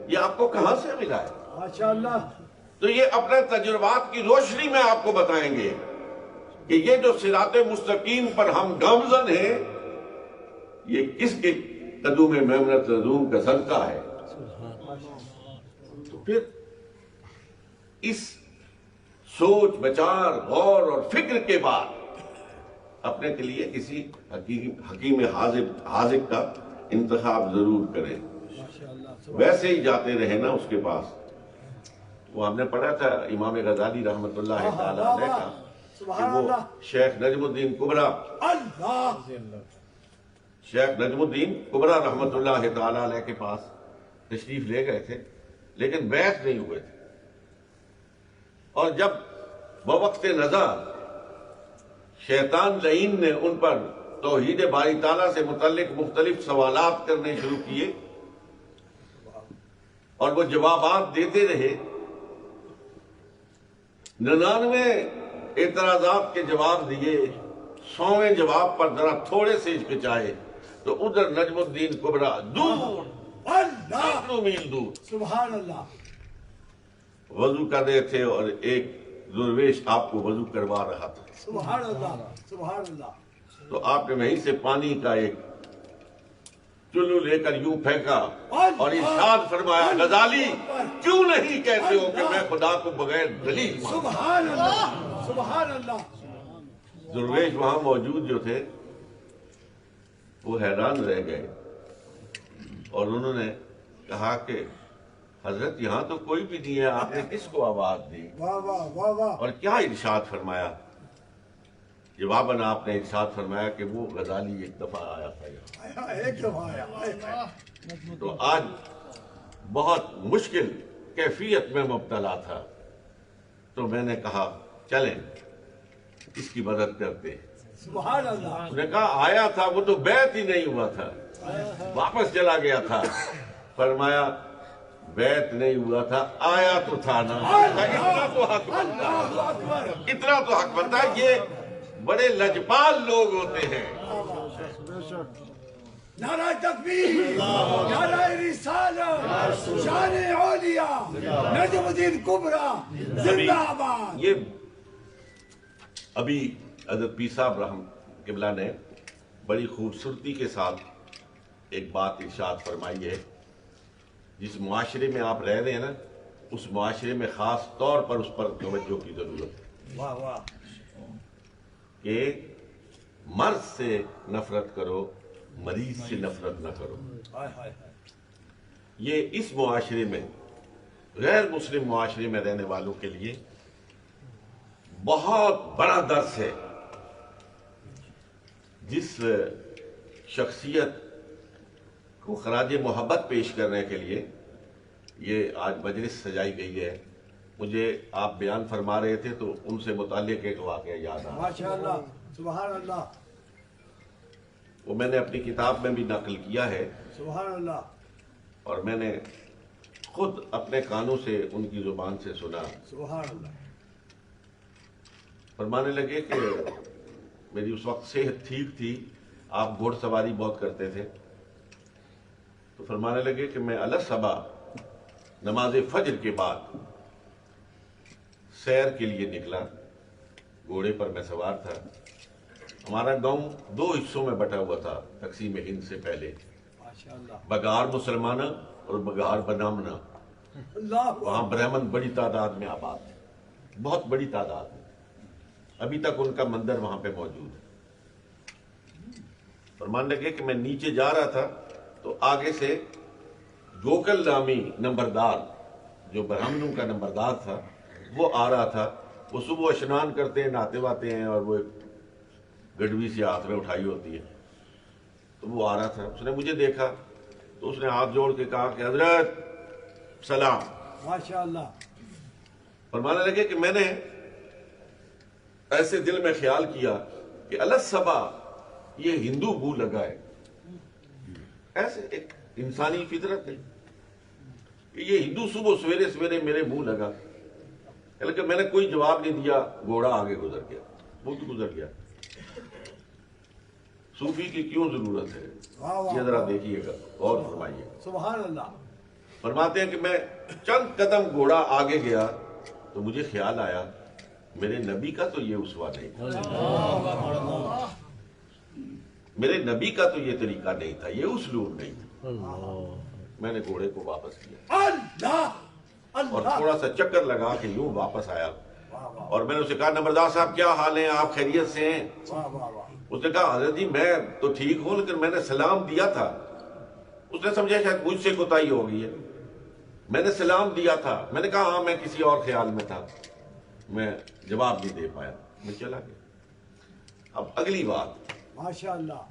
B: یہ آپ کو کہاں سے ملا ہے؟
C: ماشاء اللہ
B: تو یہ اپنے تجربات کی روشنی میں آپ کو بتائیں گے کہ یہ جو صراط مستقیم پر ہم گامزن ہیں، یہ کس کے قدوم میمنت رضوم کا صدقہ ہے۔ تو پھر اس سوچ بچار غور اور فکر کے بعد اپنے کے لیے کسی حکیم حاذق کا انتخاب ضرور کریں۔
C: ماشاء اللہ
B: ویسے ہی جاتے رہے نا اس کے پاس۔ وہ ہم نے پڑھا تھا امام غزالی رحمت اللہ تعالی علیہ کا
C: سبحان
B: وہ
C: اللہ
B: شیخ نجم الدین کبرا
C: اللہ
B: شیخ نجم الدین کبرا رحمۃ اللہ تعالی علیہ کے پاس تشریف لے گئے تھے، لیکن بیعت نہیں ہوئے تھے، اور جب بوقت نزا شیطان لعین نے ان پر توحید باری تعالیٰ سے متعلق مختلف سوالات کرنے شروع کیے اور وہ جوابات دیتے رہے، 99 اعتراضات کے جواب دیے، 100ویں جواب پر ذرا تھوڑے سے ہچکچائے تو ادھر نجم الدین کبرا دور
C: اللہ
B: سینکڑوں میل دور
C: سبحان اللہ
B: وضو کر رہے تھے اور ایک درویش آپ کو وضو کروا رہا تھا،
C: سبحان اللہ سبحان اللہ
B: تو آپ نے وہیں سے پانی کا ایک چلو لے کر یوں پھینکا اور ارشاد فرمایا، غزالی کیوں نہیں کہتے ہو کہ میں خدا کو بغیر دلیل مانتا ہوں؟
C: سبحان اللہ سبحان اللہ
B: درویش وہاں موجود جو تھے وہ حیران رہ گئے اور انہوں نے کہا کہ حضرت یہاں تو کوئی بھی نہیں ہے، آپ نے کس کو آواز دی
C: واہ واہ واہ واہ
B: اور کیا ارشاد فرمایا؟ جواباً آپ نے ارشاد فرمایا کہ وہ غزالی ایک دفعہ آیا تھا یہاں،
C: ایک دفعہ آیا
B: تو آج بہت مشکل کیفیت میں مبتلا تھا، تو میں نے کہا چلیں اس کی مدد کرتے ہیں۔
C: سبحان اللہ
B: اس نے کہا آیا تھا، وہ تو بیعت ہی نہیں ہوا تھا، واپس چلا گیا تھا۔ فرمایا بیعت نہیں ہوا تھا، آیا تو تھا نا، اتنا تو حق بنتا ہے، اتنا تو حق بنتا ہے۔ یہ بڑے لجپال لوگ ہوتے ہیں۔
C: نعرہ تکبیر نعرہ رسالت شان اولیاء نجم الدین کبرا زندہ آباد۔
B: یہ ابھی حضرت پیر صاحب رحم قبلہ نے بڑی خوبصورتی کے ساتھ ایک بات ارشاد فرمائی ہے، جس معاشرے میں آپ رہ رہے ہیں نا، اس معاشرے میں خاص طور پر اس پر توجہ کی ضرورت ہے
C: واہ واہ
B: کہ مرض سے نفرت کرو، مریض سے نفرت نہ کرو۔
C: ہائے ہائے ہائے
B: یہ اس معاشرے میں، غیر مسلم معاشرے میں رہنے والوں کے لیے بہت بڑا درس ہے۔ جس شخصیت کو خراج محبت پیش کرنے کے لیے یہ آج مجلس سجائی گئی ہے، مجھے آپ بیان فرما رہے تھے تو ان سے متعلق ایک واقعہ یاد آیا،
C: ماشاء اللہ سبحان اللہ
B: وہ میں نے اپنی کتاب میں بھی نقل کیا ہے
C: سبحان اللہ
B: اور میں نے خود اپنے کانوں سے ان کی زبان سے سنا۔
C: سبحان اللہ
B: فرمانے لگے کہ میری اس وقت صحت ٹھیک تھی، آپ گھوڑ سواری بہت کرتے تھے، تو فرمانے لگے کہ میں الصبح نماز فجر کے بعد سیر کے لیے نکلا، گھوڑے پر میں سوار تھا۔ ہمارا گاؤں 2 حصوں میں بٹا ہوا تھا تقسیم ہند سے پہلے،
C: ماشاء اللہ
B: بگار مسلمانہ اور بگار بنامنا۔
C: اللہ
B: وہاں برہمن بڑی تعداد میں آباد تھے، بہت بڑی تعداد میں، ابھی تک ان کا مندر وہاں پہ موجود ہے۔ فرمانے لگے کہ میں نیچے جا رہا تھا تو آگے سے گوکل نامی نمبردار، جو برہمنوں کا نمبردار تھا، وہ آ رہا تھا۔ وہ صبح اشنان کرتے ہیں، نہاتے واتے ہیں، اور وہ گڈوی سی ہاتھ میں اٹھائی ہوتی ہے، تو وہ آ رہا تھا۔ اس نے مجھے دیکھا تو اس نے ہاتھ جوڑ کے کہا کہ حضرت سلام۔
C: ماشاء اللہ
B: فرمانے لگے کہ میں نے ایسے دل میں خیال کیا کہ الصبح یہ ہندو بو لگا ہے، ایسے ایک انسانی فطرت ہے کہ یہ ہندو صبح سویرے سویرے میرے منہ لگا، لیکن میں نے کوئی جواب نہیں دیا، گھوڑا آگے گزر گیا، وہ بھی گزر گیا۔ صوفی کی کیوں ضرورت ہے،
C: واہ واہ
B: یہ ذرا دیکھیے گا، غور فرمائیے۔
C: سبحان اللہ
B: فرماتے ہیں کہ میں چند قدم گھوڑا آگے گیا تو مجھے خیال آیا میرے نبی کا تو یہ اسوہ نہیں تھا، میرے نبی کا تو یہ طریقہ نہیں تھا، یہ اسلوب نہیں تھا۔ میں نے گھوڑے کو واپس کیا
C: اللہ
B: اور
C: اللہ
B: تھوڑا سا چکر لگا کے یوں واپس آیا،
C: واہ واہ
B: اور میں نے اسے کہا نمبردار صاحب کیا حال ہیں، آپ خیریت سے ہیں؟
C: واہ واہ واہ
B: اس نے کہا حضرت جی میں تو ٹھیک ہوں، لیکن میں نے سلام دیا تھا۔ اس نے سمجھا شاید مجھ سے کوتاہی ہو گئی ہے، میں نے سلام دیا تھا۔ میں نے کہا ہاں میں کسی اور خیال میں تھا، میں جواب نہیں دے پایا۔ میں چلا گیا. اب اگلی بات
C: ماشاء اللہ.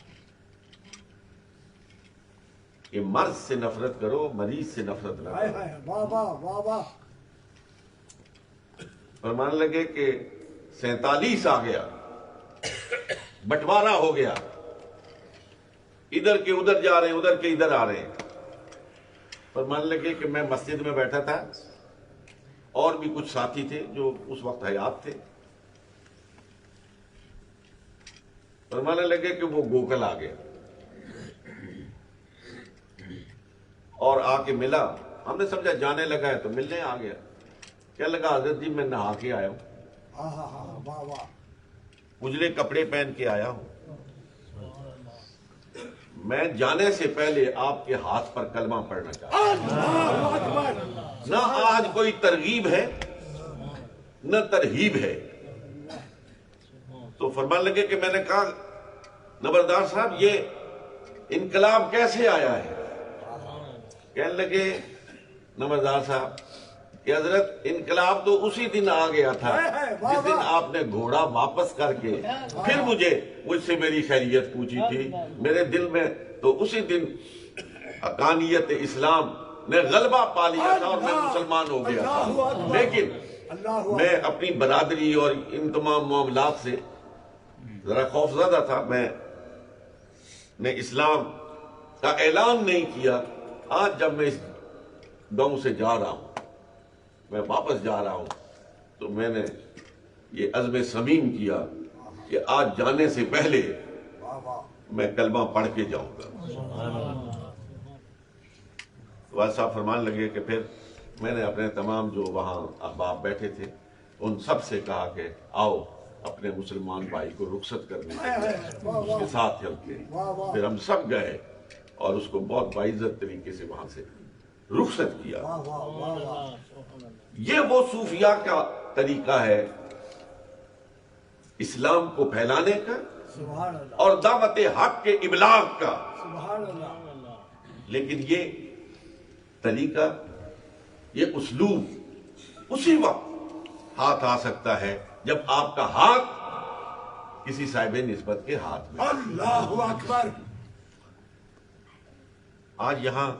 B: کہ مرض سے نفرت کرو، مریض سے نفرت نہ
C: ہائے
B: کرو.
C: ہائے واہ واہ واہ واہ.
B: فرمانے لگے کہ 47 آ گیا، بٹوارا ہو گیا، ادھر کے ادھر جا رہے ہیں، ادھر کے ادھر آ رہے ہیں. فرمانے لگے کہ میں مسجد میں بیٹھا تھا، اور بھی کچھ ساتھی تھے جو اس وقت حیات تھے. فرمانے لگے کہ وہ گوکل آ گیا اور آ کے ملا. ہم نے سمجھا جانے لگا ہے تو ملنے آ گیا. کہنے لگا حضرت جی میں نہا کے آیا ہوں،
C: ہاں ہاں ہاں واہ واہ.
B: اجلے کپڑے پہن کے آیا ہوں. میں جانے سے پہلے آپ کے ہاتھ پر کلمہ پڑھنا چاہتا ہوں.
C: اللہ اکبر.
B: نہ آج کوئی ترغیب ہے نہ ترہیب ہے. تو فرمان لگے کہ میں نے کہا نمبردار صاحب یہ انقلاب کیسے آیا ہے؟ کہنے لگے نمبردار صاحب کہ حضرت انقلاب تو اسی دن آ گیا تھا جس دن آپ نے گھوڑا واپس کر کے پھر مجھ سے میری خیریت پوچھی تھی. میرے دل میں تو اسی دن حقانیت اسلام نے غلبہ پا لیا تھا اور میں مسلمان ہو گیا تھا. لیکن میں اپنی برادری اور ان تمام معاملات سے ذرا خوف زدہ تھا. میں نے اسلام کا اعلان نہیں کیا. آج جب میں اس گاؤں سے جا رہا ہوں، میں واپس جا رہا ہوں، تو میں نے یہ عزم صمیم کیا کہ آج جانے سے پہلے میں کلمہ پڑھ کے جاؤں گا. والد صاحب فرمان لگے کہ پھر میں نے اپنے تمام جو وہاں احباب بیٹھے تھے ان سب سے کہا کہ آؤ اپنے مسلمان بھائی کو رخصت کرنے اس کے ساتھ چلتے. پھر ہم سب گئے اور اس کو بہت باعزت طریقے سے وہاں سے رخصت کیا. یہ وہ صوفیاء کا طریقہ ہے اسلام کو پھیلانے کا اور دعوت حق کے ابلاغ کا. لیکن یہ طریقہ، یہ اسلوب اسی وقت ہاتھ آ سکتا ہے جب آپ کا ہاتھ کسی صاحب نسبت کے ہاتھ میں.
C: اللہ اکبر.
B: آج یہاں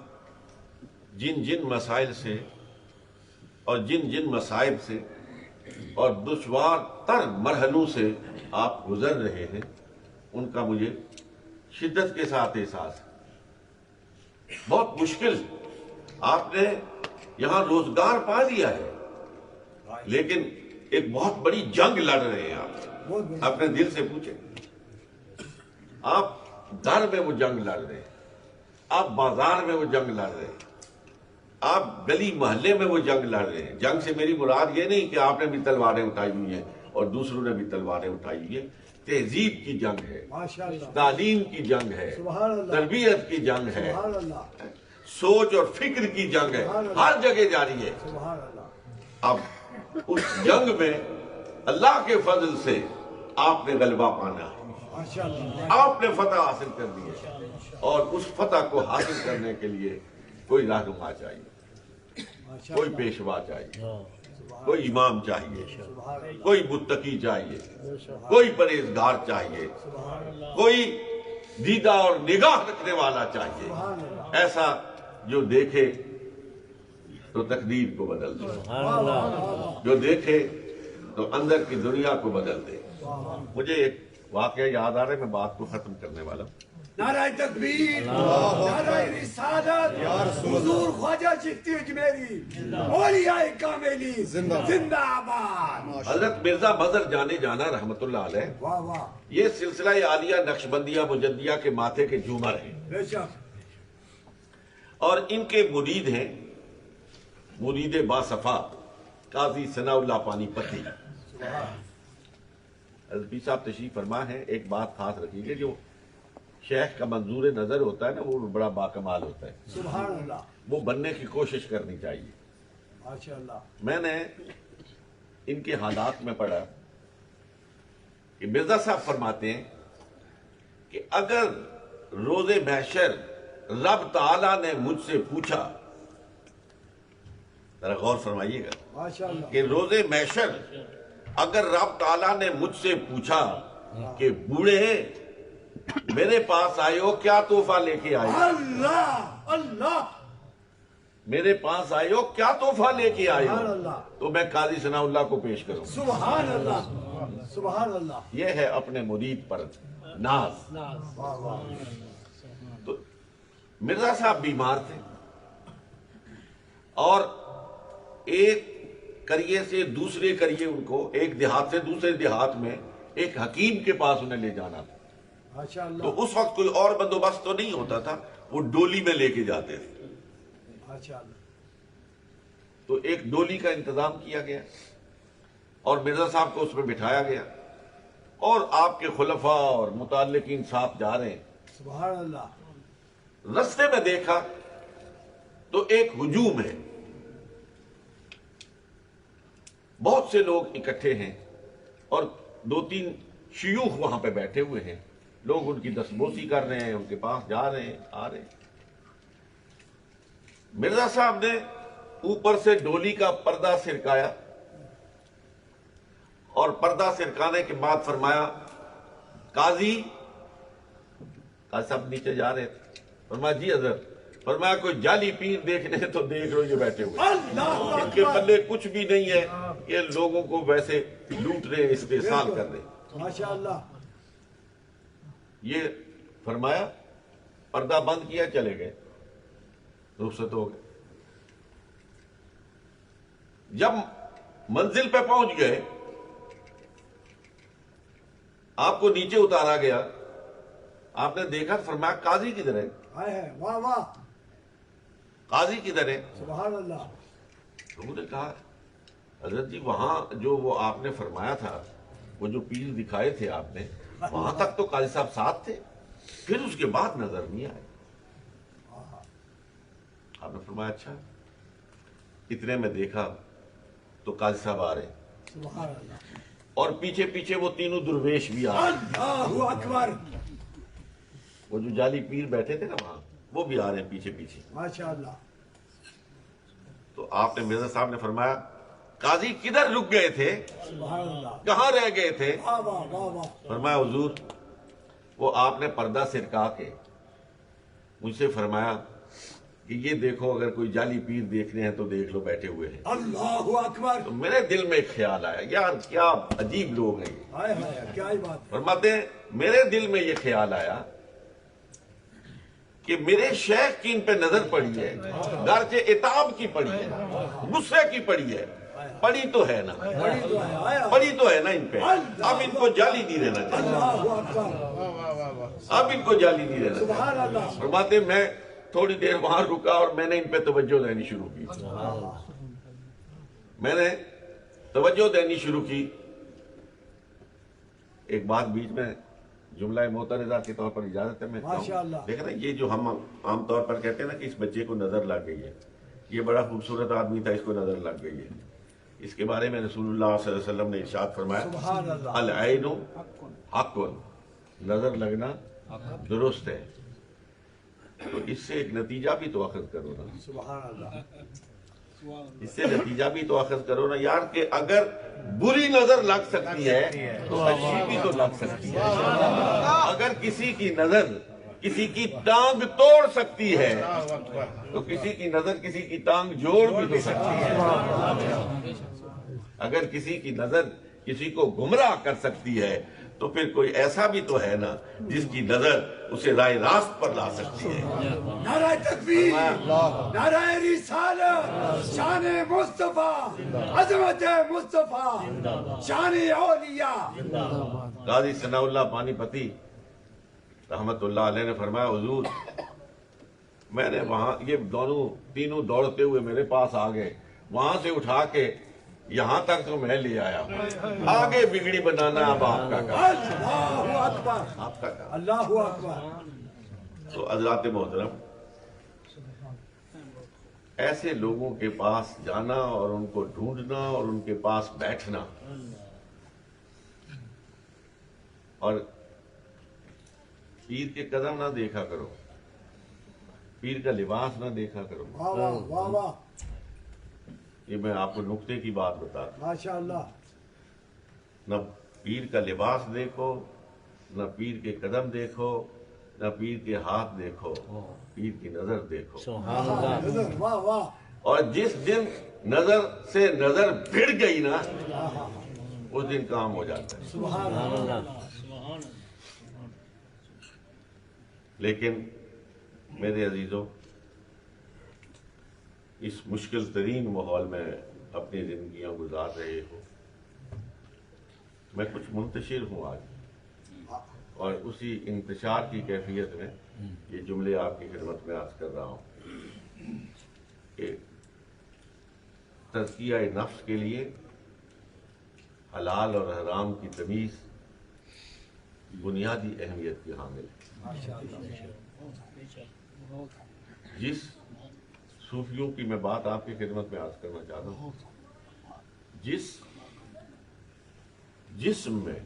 B: جن جن مسائل سے اور جن جن مصائب سے اور دشوار تر مرحلوں سے آپ گزر رہے ہیں ان کا مجھے شدت کے ساتھ احساس ہے. بہت مشکل آپ نے یہاں روزگار پا لیا ہے، لیکن ایک بہت بڑی جنگ لڑ رہے ہیں. آپ اپنے دل سے پوچھیں، آپ گھر میں وہ جنگ لڑ رہے ہیں، آپ بازار میں وہ جنگ لڑ رہے ہیں، آپ گلی محلے میں وہ جنگ لڑ رہے ہیں. جنگ سے میری مراد یہ نہیں کہ آپ نے بھی تلواریں اٹھائی ہوئی ہیں اور دوسروں نے بھی تلواریں اٹھائی ہوئی ہیں. تہذیب کی جنگ ہے، تعلیم کی جنگ ہے، تربیت کی جنگ ہے، سوچ اور فکر کی جنگ ہے، ہر جگہ جاری ہے. اب اس جنگ میں اللہ کے فضل سے آپ نے غلبہ پانا ہے، آپ نے فتح حاصل کرنی ہے، اور اس فتح کو حاصل کرنے کے لیے کوئی رہنما چاہیے، کوئی پیشوا چاہیے، کوئی امام چاہیے، کوئی متقی چاہیے، کوئی پرہیزگار چاہیے، کوئی دیدہ اور نگاہ رکھنے والا چاہیے، ایسا جو دیکھے تو تقدیر کو بدل دے، جو دیکھے تو اندر کی دنیا کو بدل دے. مجھے ایک واقعہ یاد آ رہا ہے، میں بات کو ختم کرنے والا ہوں.
C: نعرہ تکبیر، نعرہ رسالت، حضور خواجہ چشتی اجمیری، اولیاء کاملی زندہ آباد.
B: حضرت مرزا مظہر جانے جانا رحمت اللہ علیہ، یہ سلسلہ عالیہ نقشبندیہ مجدیہ کے ماتھے کے جھومر ہیں،
C: بے شک.
B: اور ان کے مرید ہیں مرید باصفا قاضی ثناء اللہ پانی پتی. حضرت پیر صاحب تشریف فرما ہے. ایک بات خاص رکھیے گا، جو شیخ کا منظور نظر ہوتا ہے نا وہ بڑا باکمال ہوتا ہے،
C: سبحان اللہ.
B: وہ بننے کی کوشش کرنی چاہیے.
C: ماشاء اللہ.
B: میں نے ان کے حالات میں پڑھا کہ مرزا صاحب فرماتے ہیں کہ اگر روز محشر رب تعالیٰ نے مجھ سے پوچھا، ذرا غور فرمائیے گا
C: ماشاء اللہ.
B: کہ روز محشر اگر رب تعالیٰ نے مجھ سے پوچھا کہ بوڑھے میرے پاس آئے ہو کیا تحفہ لے کے آئے ہو،
C: اللہ اللہ
B: میرے پاس آئے ہو کیا تحفہ لے کے آئے
C: سبحان
B: ہو،
C: اللہ
B: تو میں قاضی ثناء اللہ کو پیش کروں.
C: سبحان اللہ سبحان اللہ.
B: یہ ہے اپنے مرید پر ناز.
C: واہ واہ.
B: تو مرزا صاحب بیمار تھے اور ایک کریے سے دوسرے کریے ان کو، ایک دیہات سے دوسرے دیہات میں ایک حکیم کے پاس انہیں لے جانا تھا.
C: ماشاء اللہ
B: تو اس وقت کوئی اور بندوبست تو نہیں ہوتا تھا، وہ ڈولی میں لے کے جاتے تھے.
C: ماشاء اللہ.
B: تو ایک ڈولی کا انتظام کیا گیا اور مرزا صاحب کو اس میں بٹھایا گیا اور آپ کے خلفاء اور متعلقین ساتھ جا رہے ہیں.
C: سبحان اللہ.
B: رستے میں دیکھا تو ایک ہجوم ہے، بہت سے لوگ اکٹھے ہیں اور 2-3 شیوخ وہاں پہ بیٹھے ہوئے ہیں. لوگ ان کی دستبوسی کر رہے ہیں، ان کے پاس جا رہے ہیں، آ رہے ہیں. مرزا صاحب نے اوپر سے ڈولی کا پردہ سرکایا اور پردہ سرکانے کے بعد فرمایا قاضی صاحب نیچے جا رہے تھے، فرمایا جی حضرت. فرمایا کوئی جعلی پیر دیکھنے تو دیکھ لو، یہ بیٹھے ہوئے
C: اللہ
B: ان کے پلے کچھ بھی نہیں ہے، یہ لوگوں کو ویسے لوٹ رہے ہیں، استحصال کر رہے ہیں.
C: ماشاء اللہ.
B: یہ فرمایا پردہ بند کیا، چلے گئے، رخصت ہو گئے. جب منزل پہ پہنچ گئے آپ کو نیچے اتارا گیا، آپ نے دیکھا، فرمایا قاضی کدھر ہے؟
C: ہے واہ واہ.
B: قاضی کدھر ہے؟
C: سبحان اللہ.
B: لوگوں نے کہا حضرت جی وہاں جو وہ آپ نے فرمایا تھا، وہ جو پیر دکھائے تھے آپ نے، وہاں تک تو قاضی صاحب ساتھ تھے، پھر اس کے بعد نظر نہیں آئے. آپ نے فرمایا اچھا. اتنے میں دیکھا تو قاضی صاحب آ رہے ہیں
C: سبحان اللہ.
B: اور پیچھے پیچھے وہ تینوں درویش بھی آ رہے ہیں.
C: اللہ اکبر.
B: وہ جو جعلی پیر بیٹھے تھے نا وہاں، وہ بھی آ رہے ہیں پیچھے پیچھے.
C: ماشاء اللہ.
B: تو آپ نے مرزا صاحب نے فرمایا قاضی کدھر رک گئے تھے،
C: سبحان اللہ.
B: کہاں رہ گئے تھے؟
C: واہ واہ واہ واہ.
B: فرمایا حضور وہ آپ نے پردہ سرکا کے مجھ سے فرمایا کہ یہ دیکھو اگر کوئی جعلی پیر دیکھنے ہیں تو دیکھ لو، بیٹھے ہوئے ہیں.
C: اللہ اکبر.
B: تو میرے دل میں ایک خیال آیا، یار کیا عجیب لوگ ہیں یہ.
C: ہائے ہائے کیا ہی بات ہے.
B: فرماتے ہیں میرے دل میں یہ خیال آیا کہ میرے شیخ کی ان پہ نظر پڑی ہے، گرچہ عتاب کی پڑی ہے، غصے کی پڑی ہے، پڑی تو ہے نا،
C: بڑی تو ہے. آیا.
B: پڑی تو ہے نا ان پہ. اب ان کو جعلی نہیں رہنا چاہیے،
C: اللہ اکبر.
B: اب ان کو جعلی نہیں رہنا چاہیے.
C: سبحان اللہ.
B: فرماتے ہیں میں تھوڑی دیر وہاں رکا اور میں نے ان پہ توجہ دینی شروع کی. میں نے توجہ دینی شروع کی. ایک بات بیچ میں جملہ معترضہ کے طور پر اجازت ہے میں
C: ماشاءاللہ.
B: دیکھ نا، یہ جو ہم عام طور پر کہتے ہیں نا کہ اس بچے کو نظر لگ گئی ہے، یہ بڑا خوبصورت آدمی تھا، اس کو نظر لگ گئی ہے. اس کے بارے میں رسول اللہ صلی اللہ علیہ وسلم نے ارشاد فرمایا
C: سبحان اللہ.
B: العین حق، نظر لگنا درست ہے. تو اس سے ایک نتیجہ بھی تو اخذ کرو نا،
C: سبحان اللہ.
B: اس سے نتیجہ بھی تو اخذ کرو نا یار، کہ اگر بری نظر لگ سکتی ہے تو اچھی بھی تو لگ سکتی ہے. اگر کسی کی نظر کسی کی ٹانگ توڑ سکتی ہے تو کسی کی نظر کسی کی ٹانگ جوڑ بھی تو سکتی ہے. اگر کسی کی نظر کسی کو گمراہ کر سکتی ہے تو پھر کوئی ایسا بھی تو ہے نا جس کی نظر اسے راہ راست پر لا سکتی ہے.
C: نعرہ تکبیر، نعرہ رسالت، شان مصطفیٰ، عظمت مصطفیٰ، شان اولیاء.
B: قاضی ثناء اللہ پانی پتی رحمت اللہ علیہ نے فرمایا حضور میں نے وہاں، یہ دونوں تینوں دوڑتے ہوئے میرے پاس آ گئے، وہاں سے اٹھا کے یہاں تک تو میں لے آیا ہوں، آگے بگڑی بنانا اب آپ کا کام،
C: اللہ اکبر.
B: آپ کا کام.
C: اللہ اکبر.
B: تو حضرات محترم، ایسے لوگوں کے پاس جانا اور ان کو ڈھونڈنا اور ان کے پاس بیٹھنا اور پیر کے قدم نہ دیکھا کرو، پیر کا لباس نہ دیکھا کرو.
C: واہ واہ واہ واہ.
B: یہ میں آپ کو نقطے کی بات بتا دوں.
C: ماشاء اللہ.
B: نہ پیر کا لباس دیکھو، نہ پیر کے قدم دیکھو، نہ پیر کے ہاتھ دیکھو، پیر کی نظر دیکھو۔
D: سبحان اللہ۔
C: نظر واہ واہ
B: اور جس دن نظر سے نظر بھڑ گئی نا، اس دن کام ہو جاتا ہے۔
C: سبحان
D: سبحان
C: اللہ
D: اللہ۔
B: لیکن میرے عزیزوں، اس مشکل ترین ماحول میں اپنی زندگیاں گزار رہے ہو، میں کچھ منتشر ہوں آج، اور اسی انتشار کی کیفیت میں یہ جملے آپ کی خدمت میں عرض کر رہا ہوں کہ تزکیہ نفس کے لیے حلال اور حرام کی تمیز بنیادی اہمیت کی حامل ہے۔ جس صوفیوں کی میں بات آپ کی خدمت میں عرض کرنا چاہتا ہوں، جس جسم میں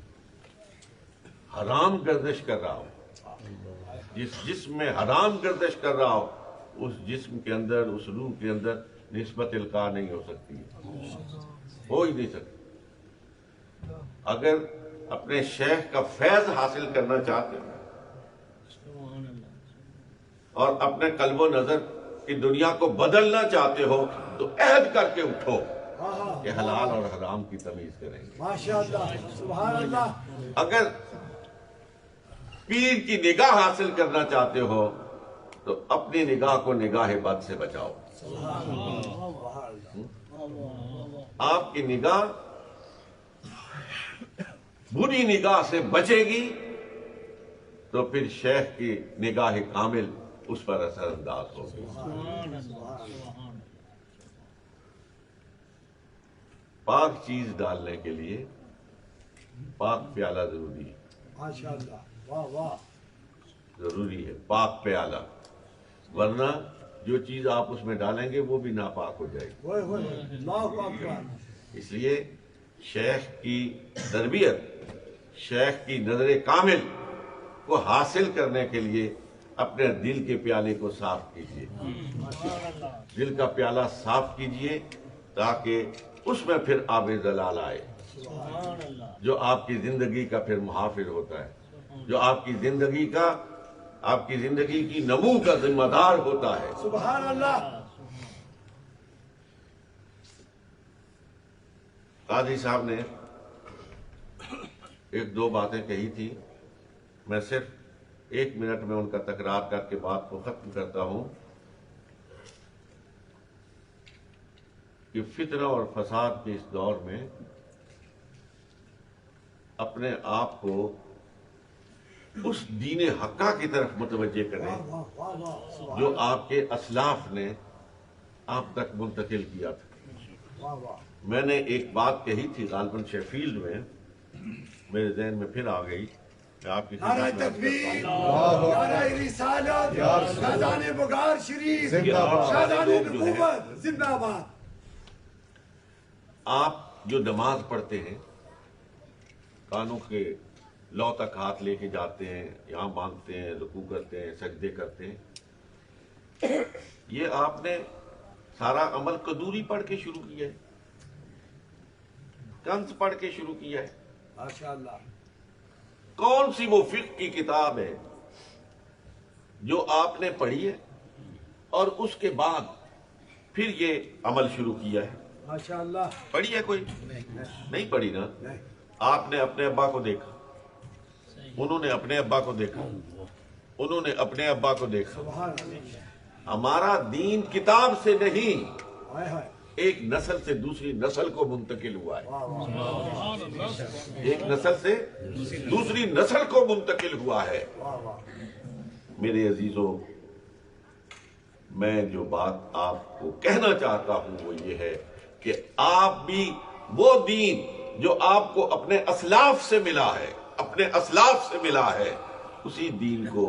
B: حرام گردش کر رہا ہو، جس جسم میں حرام گردش کر رہا ہو، اس جسم کے اندر، اس روح کے اندر نسبت القاء نہیں ہو سکتی، ہو ہی نہیں سکتی۔ اگر اپنے شیخ کا فیض حاصل کرنا چاہتے ہو اور اپنے قلب و نظر کی دنیا کو بدلنا چاہتے ہو، تو عہد کر کے اٹھو کہ حلال اور حرام کی تمیز کریں گے۔
C: ماشاء اللہ سبحان اللہ
B: اگر پیر کی نگاہ حاصل کرنا چاہتے ہو تو اپنی نگاہ کو نگاہ بد سے بچاؤ۔ آپ کی نگاہ بری نگاہ سے بچے گی تو پھر شیخ کی نگاہ کامل اس پر اثر انداز ہوگی۔ پاک چیز ڈالنے کے لیے پاک پیالہ ضروری ہے،
C: ماشاء اللہ واہ واہ
B: ضروری ہے پاک پیالہ، ورنہ جو چیز آپ اس میں ڈالیں گے وہ بھی ناپاک ہو جائے گی۔
C: ہوئے ہوئے اللہ اکبر
B: اس لیے شیخ کی تربیت، شیخ کی نظر کامل کو حاصل کرنے کے لیے اپنے دل کے پیالے کو صاف کیجیے، دل کا پیالہ صاف کیجیے تاکہ اس میں پھر آب زلال آئے، جو آپ کی زندگی کا پھر محافظ ہوتا ہے، جو آپ کی زندگی کی نمو کا ذمہ دار ہوتا ہے۔
C: سبحان اللہ
B: قاضی صاحب نے ایک دو باتیں کہی تھی، میں صرف 1 منٹ میں ان کا تکرار کر کے بات کو ختم کرتا ہوں کہ فتنہ اور فساد کے اس دور میں اپنے آپ کو اس دین حقہ کی طرف متوجہ کریں
C: واہ واہ واہ واہ سبحان
B: جو آپ کے اسلاف نے آپ تک منتقل کیا تھا۔
C: واہ واہ
B: میں نے ایک بات کہی تھی غالباً شیفیلڈ میں، میرے ذہن میں پھر آ گئی کہ آپ کی
C: نعرہ
B: خدمت میں عرض
C: تکبیر
B: کرتا ہوں۔
C: نعرہ رسالت شاہدان بغار شریف
B: زندہ باد۔
C: شاہدان نبوت زندہ باد
B: آپ جو نماز پڑھتے ہیں، کانوں کے لو تک ہاتھ لے کے جاتے ہیں، یہاں باندھتے ہیں، رکوع کرتے ہیں، سجدے کرتے ہیں، یہ آپ نے سارا عمل قدوری پڑھ کے شروع کیا ہے، کنز پڑھ کے شروع کیا ہے؟
C: ماشاء اللہ
B: کون سی وہ فقہ کی کتاب ہے جو آپ نے پڑھی ہے اور اس کے بعد پھر یہ عمل شروع کیا ہے؟
C: ماشاء اللہ
B: پڑھی ہے کوئی؟ نہیں پڑھی نا؟
C: نہیں
B: آپ نے اپنے ابا کو دیکھا، انہوں نے اپنے ابا کو دیکھا، انہوں نے اپنے ابا کو دیکھا۔
C: سبحان اللہ
B: ہمارا دین کتاب سے نہیں،
C: ہائے ہائے
B: ایک نسل سے دوسری نسل کو منتقل ہوا ہے،
C: واہ واہ
B: ایک نسل سے دوسری نسل کو منتقل ہوا ہے۔
C: واہ واہ
B: میرے عزیزوں، میں جو بات آپ کو کہنا چاہتا ہوں وہ یہ ہے کہ آپ بھی وہ دین جو آپ کو اپنے اسلاف سے ملا ہے، اپنے اسلاف سے ملا ہے، اسی دین کو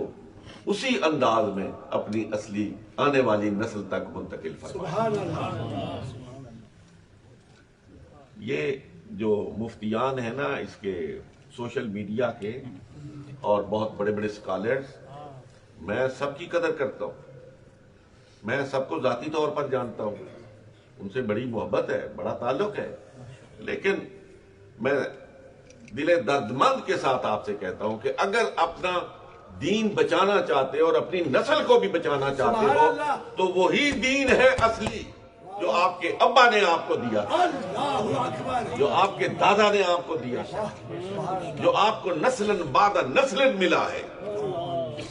B: اسی انداز میں اپنی اصلی آنے والی نسل تک منتقل فرمائیں۔
C: سبحان اللہ
B: یہ جو مفتیان ہیں نا اس کے سوشل میڈیا کے اور بہت بڑے بڑے اسکالرز، میں سب کی قدر کرتا ہوں، میں سب کو ذاتی طور پر جانتا ہوں، ان سے بڑی محبت ہے، بڑا تعلق ہے، لیکن میں دل دردمند کے ساتھ آپ سے کہتا ہوں کہ اگر اپنا دین بچانا چاہتے اور اپنی نسل کو بھی بچانا چاہتے ہو تو وہی دین ہے اصلی جو آپ کے ابا نے آپ کو دیا تھا،
C: اللہ اکبر،
B: جو آپ کے دادا نے آپ کو دیا تھا، جو آپ کو نسلن بعد نسلن ملا ہے۔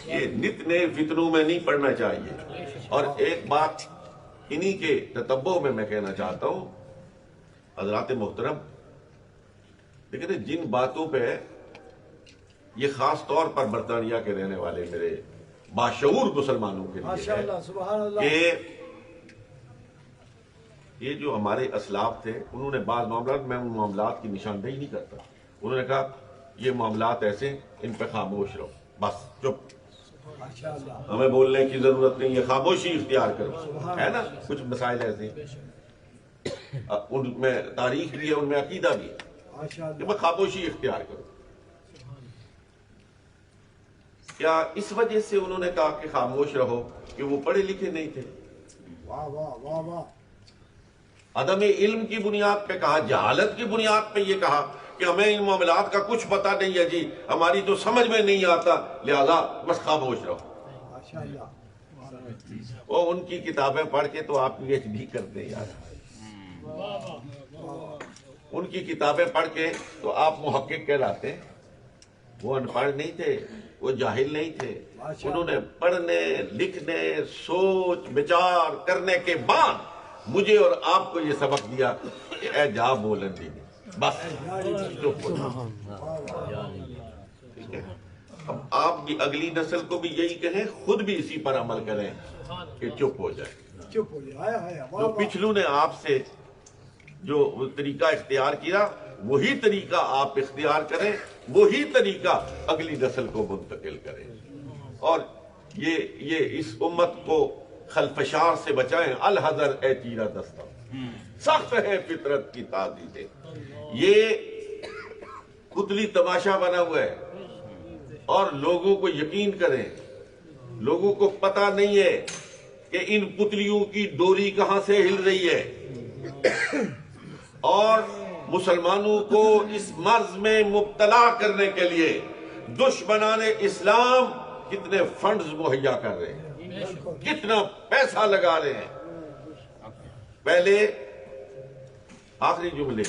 B: یہ نت نئے فتنوں میں نہیں پڑنا چاہیے۔ اور ایک بات انہی کے تتبع میں کہنا چاہتا ہوں، حضرات محترم، لیکن جن باتوں پہ یہ خاص طور پر برطانیہ کے رہنے والے میرے باشعور مسلمانوں کے لیے
C: ماشاءاللہ، سبحان اللہ،
B: کہ یہ جو ہمارے اسلاف تھے انہوں نے بعض معاملات، میں ان معاملات کی نشاندہی نہیں کرتا، انہوں نے کہا یہ معاملات ایسے، ان پہ خاموش رہو، بس چپ،
C: ماشاءاللہ،
B: ہمیں بولنے کی ضرورت نہیں ہے، خاموشی اختیار کرو، ہے نا؟ کچھ مسائل ایسے ان میں تاریخ بھی ہے، ان میں عقیدہ بھی ہے کہ
C: ماشاءاللہ،
B: میں خاموشی اختیار کروں۔ کیا اس وجہ سے انہوں نے کہا کہ خاموش رہو کہ وہ پڑھے لکھے نہیں تھے؟
C: واہ واہ واہ واہ،
B: عدم علم کی بنیاد پہ کہا، جہالت کی بنیاد پہ یہ کہا کہ ہمیں ان معاملات کا کچھ پتہ نہیں ہے جی، ہماری تو سمجھ میں نہیں آتا، لہذا بس خاموش رہو۔
C: ماشاءاللہ،
B: وہ ان کی کتابیں پڑھ کے تو آپ PhD کرتے ہیں یار، ان کی کتابیں پڑھ کے تو آپ محقق کہلاتے ہیں۔ وہ ان پڑھ نہیں تھے، وہ جاہل نہیں تھے، انہوں نے پڑھنے لکھنے سوچ بچار کرنے کے بعد مجھے اور آپ کو یہ سبق دیا کہ اے جا بولن دی، بس چپ ہو جاؤ۔ ٹھیک ہے، اب آپ بھی اگلی نسل کو بھی یہی کہیں، خود بھی اسی پر عمل کریں کہ چپ ہو جائے۔
C: چپ ہو جائے، ہائے ہائے، واہ
B: جو
C: واہ،
B: پچھلوں نے آپ سے جو طریقہ اختیار کیا وہی طریقہ آپ اختیار کریں، وہی طریقہ اگلی نسل کو منتقل کریں، اور یہ اس امت کو خلفشار سے بچائیں۔ الحذر اے چیرہ دستہ، سخت ہے فطرت کی تعدیلیں۔ یہ پتلی تماشا بنا ہوا ہے اور لوگوں کو یقین کریں، لوگوں کو پتہ نہیں ہے کہ ان پتلیوں کی ڈوری کہاں سے ہل رہی ہے، اور مسلمانوں کو اس مرض میں مبتلا کرنے کے لیے دشمنان اسلام کتنے فنڈز مہیا کر رہے ہیں، کتنا پیسہ لگا رہے ہیں۔ پہلے آخری جملے،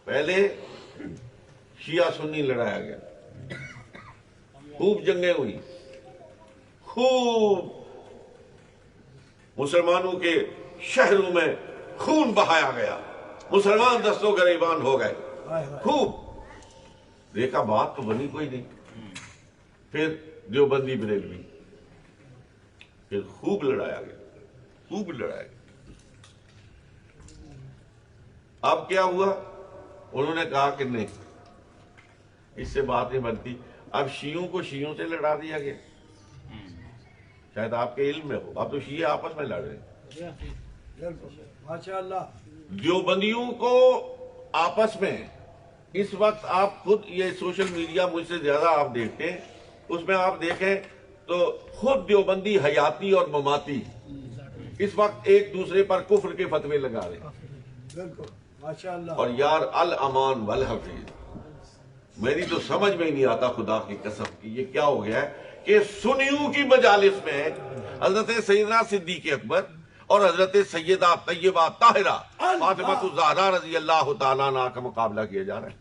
B: پہلے شیعہ سنی لڑایا گیا، خوب جنگیں ہوئی، خوب مسلمانوں کے شہروں میں خون بہایا گیا، مسلمان دستوں گریبان ہو گئے، خوب دیکھا، بات تو بنی کوئی نہیں۔ پھر دیوبندی بریلوی، پھر خوب لڑایا گیا، خوب لڑایا گیا۔ اب کیا ہوا؟ انہوں نے کہا کہ نہیں، اس سے بات نہیں بنتی، اب شیعوں کو شیعوں سے لڑا دیا گیا۔ شاید آپ کے علم میں ہو، اب تو شیعہ آپس میں لڑ رہے ہیں،
C: بالکل، ماشاءاللہ،
B: دیوبندیوں کو آپس میں۔ اس وقت آپ خود یہ سوشل میڈیا مجھ سے زیادہ آپ دیکھتے ہیں، اس میں آپ دیکھیں تو خود دیوبندی حیاتی اور مماتی اس وقت ایک دوسرے پر کفر کے فتوے لگا رہے ہیں،
C: بالکل، ماشاءاللہ،
B: اور یار الامان والحفیظ، میری تو سمجھ میں ہی نہیں آتا خدا کی قسم کی یہ کیا ہو گیا ہے کہ سنیوں کی مجالس میں حضرت سیدنا صدیق اکبر اور حضرت سیدہ طیبہ طاہرہ فاطمہ الزہرا رضی اللہ تعالیٰ عنہ کا مقابلہ کیا جا رہا ہے۔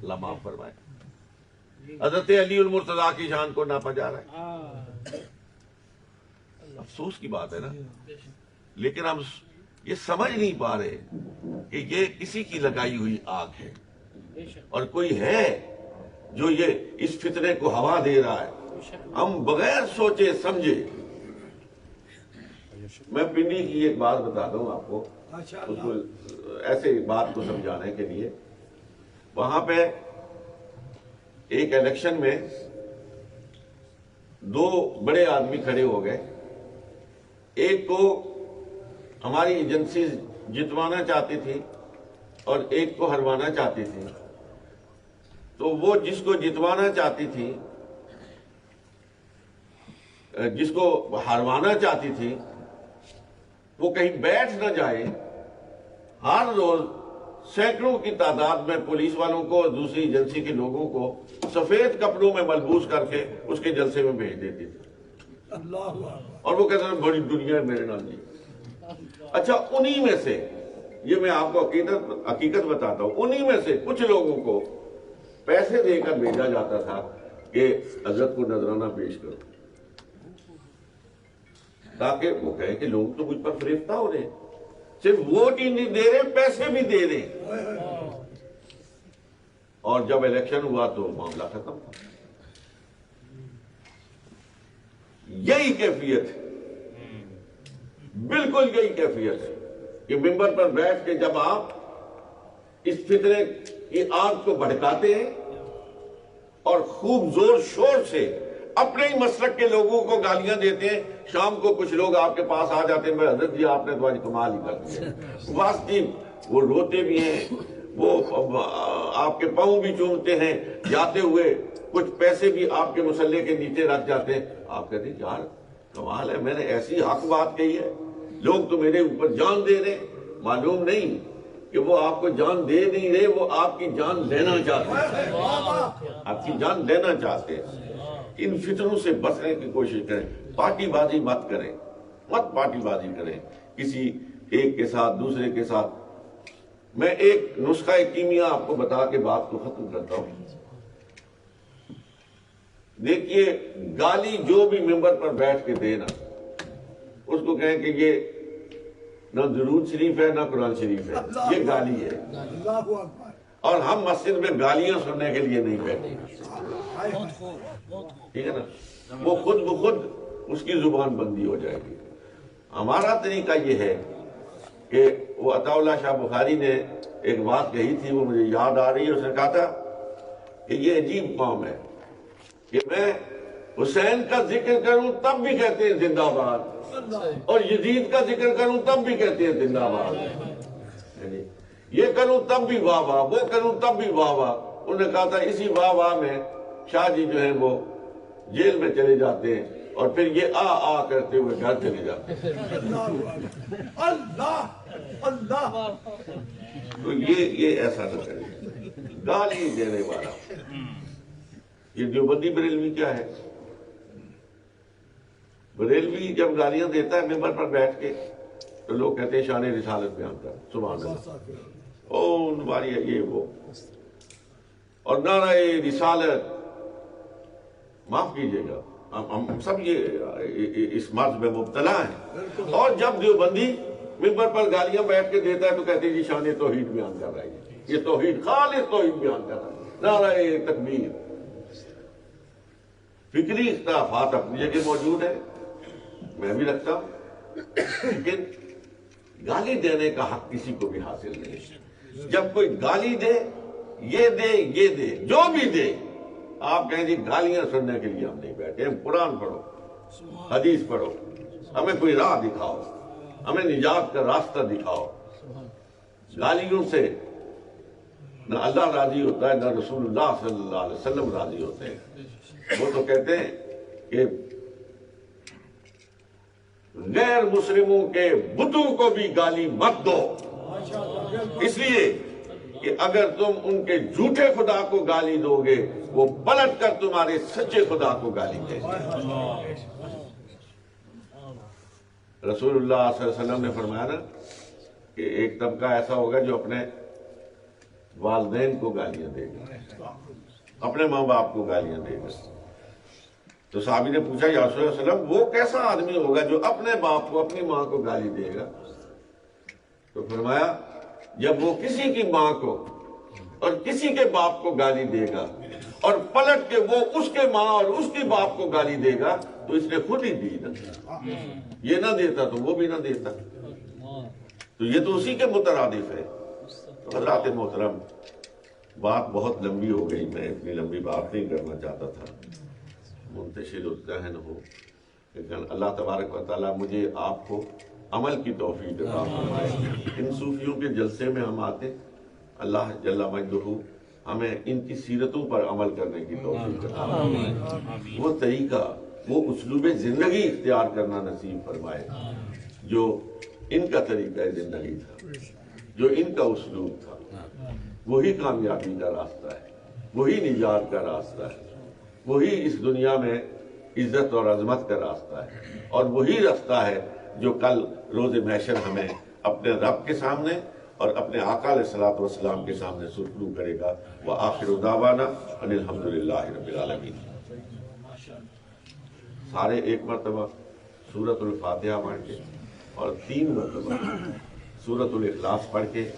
B: اللہ معاف فرمائے، حضرت علی المرتضیٰ کی شان کو ناپا جا رہا ہے۔ افسوس کی بات ہے نا، لیکن ہم یہ سمجھ نہیں پا رہے کہ یہ کسی کی لگائی ہوئی آگ ہے، اور کوئی ہے جو یہ اس فتنے کو ہوا دے رہا ہے۔ ہم بغیر سوچے سمجھے، میں پنڈی کی ایک بات بتا دوں آپ کو، اس کو ایسے بات کو سمجھانے کے لیے، وہاں پہ ایک الیکشن میں دو بڑے آدمی کھڑے ہو گئے، ایک کو ہماری ایجنسی جتوانا چاہتی تھی اور ایک کو ہروانا چاہتی تھی، تو وہ جس کو جتوانا چاہتی تھی، جس کو ہروانا چاہتی تھی، وہ کہیں بیٹھ نہ جائے، ہر روز سینکڑوں کی تعداد میں پولیس والوں کو اور دوسری ایجنسی کے لوگوں کو سفید کپڑوں میں ملبوس کر کے اس کے جلسے میں بھیج دیتے تھے، اور وہ کہتے ہیں بڑی دنیا ہے میرے نام جی۔ اچھا، انہی میں سے، یہ میں آپ کو حقیقت بتاتا ہوں، انہی میں سے کچھ لوگوں کو پیسے دے کر بھیجا جاتا تھا کہ حضرت کو نذرانہ پیش کرو، تاکہ وہ کہے کہ لوگ تو مجھ پر فریفتہ ہو رہے ہیں، صرف ووٹ ہی نہیں دے رہے، پیسے بھی دے رہے۔ اور جب الیکشن ہوا تو معاملہ ختم تھا۔ یہی کیفیت ہے، بالکل یہی کیفیت ہے کہ ممبر پر بیٹھ کے جب آپ اس فتنے کی آگ کو بھڑکاتے ہیں اور خوب زور شور سے اپنے ہی مسلک کے لوگوں کو گالیاں دیتے ہیں، شام کو کچھ لوگ آپ کے پاس آ جاتے ہیں، حضرت جی آپ نے تو آج کمال ہی کر دیا، بس جی وہ روتے بھی ہیں، وہ آپ کے پاؤں بھی چومتے ہیں، جاتے ہوئے کچھ پیسے بھی آپ کے مسلح کے نیچے رکھ جاتے ہیں۔ آپ کہتے ہیں یار کمال ہے، میں نے ایسی حق بات کہی ہے، لوگ تو میرے اوپر جان دے رہے ہیں۔ معلوم نہیں کہ وہ آپ کو جان دے نہیں رہے، وہ آپ کی جان لینا چاہتے ہیں، آپ کی جان لینا چاہتے ہیں۔ ان فتنوں سے بچنے کی کوشش کریں، پارٹی بازی مت کریں، مت پارٹی بازی کریں کسی ایک کے ساتھ دوسرے کے ساتھ۔ میں ایک نسخہ کیمیا آپ کو بتا کے بات کو ختم کرتا ہوں۔ دیکھیے، گالی جو بھی ممبر پر بیٹھ کے دے نا، اس کو کہیں کہ یہ نہ درود شریف ہے نہ قرآن شریف ہے، یہ گالی ہے۔ اور ہم مسجد میں گالیاں سننے کے لیے نہیں بیٹھے، ٹھیک ہے نا؟ وہ خود بخود اس کی زبان بندی ہو جائے گی۔ ہمارا طریقہ یہ ہے کہ وہ عطا اللہ شاہ بخاری نے ایک بات کہی تھی، وہ مجھے یاد آ رہی ہے، اس نے کہا تھا کہ یہ عجیب قوم ہے کہ میں حسین کا ذکر کروں تب بھی کہتے ہیں زندہ باد، اور یزید کا ذکر کروں تب بھی کہتے ہیں زندہ باد، یہ کروں تب بھی واہ واہ، وہ کروں تب بھی واہ واہ۔ انہوں نے کہا تھا اسی واہ واہ میں شاہ جی جو ہیں وہ جیل میں چلے جاتے ہیں، اور پھر یہ آ آ کرتے ہوئے گھر چلے جاتے ہیں۔
C: اللہ اللہ،
B: تو یہ ایسا نہ کرے، گالی دینے والا۔ یہ دیوبندی بریلوی کیا ہے؟ بریلوی جب گالیاں دیتا ہے ممبر پر بیٹھ کے تو لوگ کہتے ہیں شان رسالت بیان کر، سبحان اللہ، او نماری ہے یہ وہ، اور نعرہ رسالت، معاف کیجئے گا ہم سب یہ اس مرض میں مبتلا ہیں۔ اور جب دیوبندی ممبر پر گالیاں بیٹھ کے دیتا ہے تو کہتے ہیں جی شان توحید بیان کر رہا ہے، یہ توحید، خالص توحید بیان کر رہا ہے، نعرہ تکبیر۔ فکری اختلافات اپنی جگہ موجود ہے، میں بھی رکھتا ہوں، لیکن گالی دینے کا حق کسی کو بھی حاصل نہیں۔ جب کوئی گالی دے، یہ دے، یہ دے، جو بھی دے، آپ کہیں جی گالیاں سننے کے لیے ہم نہیں بیٹھے، ہم قرآن پڑھو، حدیث پڑھو، ہمیں کوئی راہ دکھاؤ، ہمیں نجات کا راستہ دکھاؤ۔ گالیوں سے نہ اللہ راضی ہوتا ہے، نہ رسول اللہ صلی اللہ علیہ وسلم راضی ہوتے ہیں۔ وہ تو کہتے ہیں کہ غیر مسلموں کے بتوں کو بھی گالی مت دو، اس لیے کہ اگر تم ان کے جھوٹے خدا کو گالی دو گے وہ پلٹ کر تمہارے سچے خدا کو گالی دیں گے۔ رسول اللہ صلی اللہ علیہ وسلم نے فرمایا نا کہ ایک طبقہ ایسا ہوگا جو اپنے والدین کو گالیاں دے گا، اپنے ماں باپ کو گالیاں دے گا۔ تو صحابی نے پوچھا یا رسول اللہ صلی اللہ علیہ وسلم وہ کیسا آدمی ہوگا جو اپنے باپ کو اپنی ماں کو گالی دے گا؟ تو فرمایا جب وہ کسی کی ماں کو اور کسی کے باپ کو گالی دے گا اور پلٹ کے وہ اس کے ماں اور اس کی باپ کو گالی دے گا تو اس نے خود ہی دی نا، یہ نہ دیتا تو وہ بھی نہ دیتا، تو یہ تو اسی کے مترادف ہے۔ تو حضرات محترم، بات بہت لمبی ہو گئی، میں اتنی لمبی بات نہیں کرنا چاہتا تھا، منتشر الذہن ہو، لیکن اللہ تبارک و تعالیٰ مجھے آپ کو عمل کی توفیق عطا فرمائے۔ ان صوفیوں کے جلسے میں ہم آتے، اللہ جل مجدہ ہمیں ان کی سیرتوں پر عمل کرنے کی توفیق عطا فرمائے، وہ طریقہ، وہ اسلوب زندگی اختیار کرنا نصیب فرمائے جو ان کا طریقہ زندگی تھا، جو ان کا اسلوب تھا۔ وہی کامیابی کا راستہ ہے، وہی نجات کا راستہ ہے، وہی اس دنیا میں عزت اور عظمت کا راستہ ہے، اور وہی راستہ ہے جو کل روز محشر ہمیں اپنے رب کے سامنے اور اپنے آقا علیہ الصلوۃ والسلام کے سامنے سرخرو کرے گا۔ وآخر دعوانا ان الحمدللہ رب العالمین۔ سارے ایک مرتبہ سورۃ الفاتحہ پڑھ کے اور 3 مرتبہ سورۃ الاخلاص پڑھ کے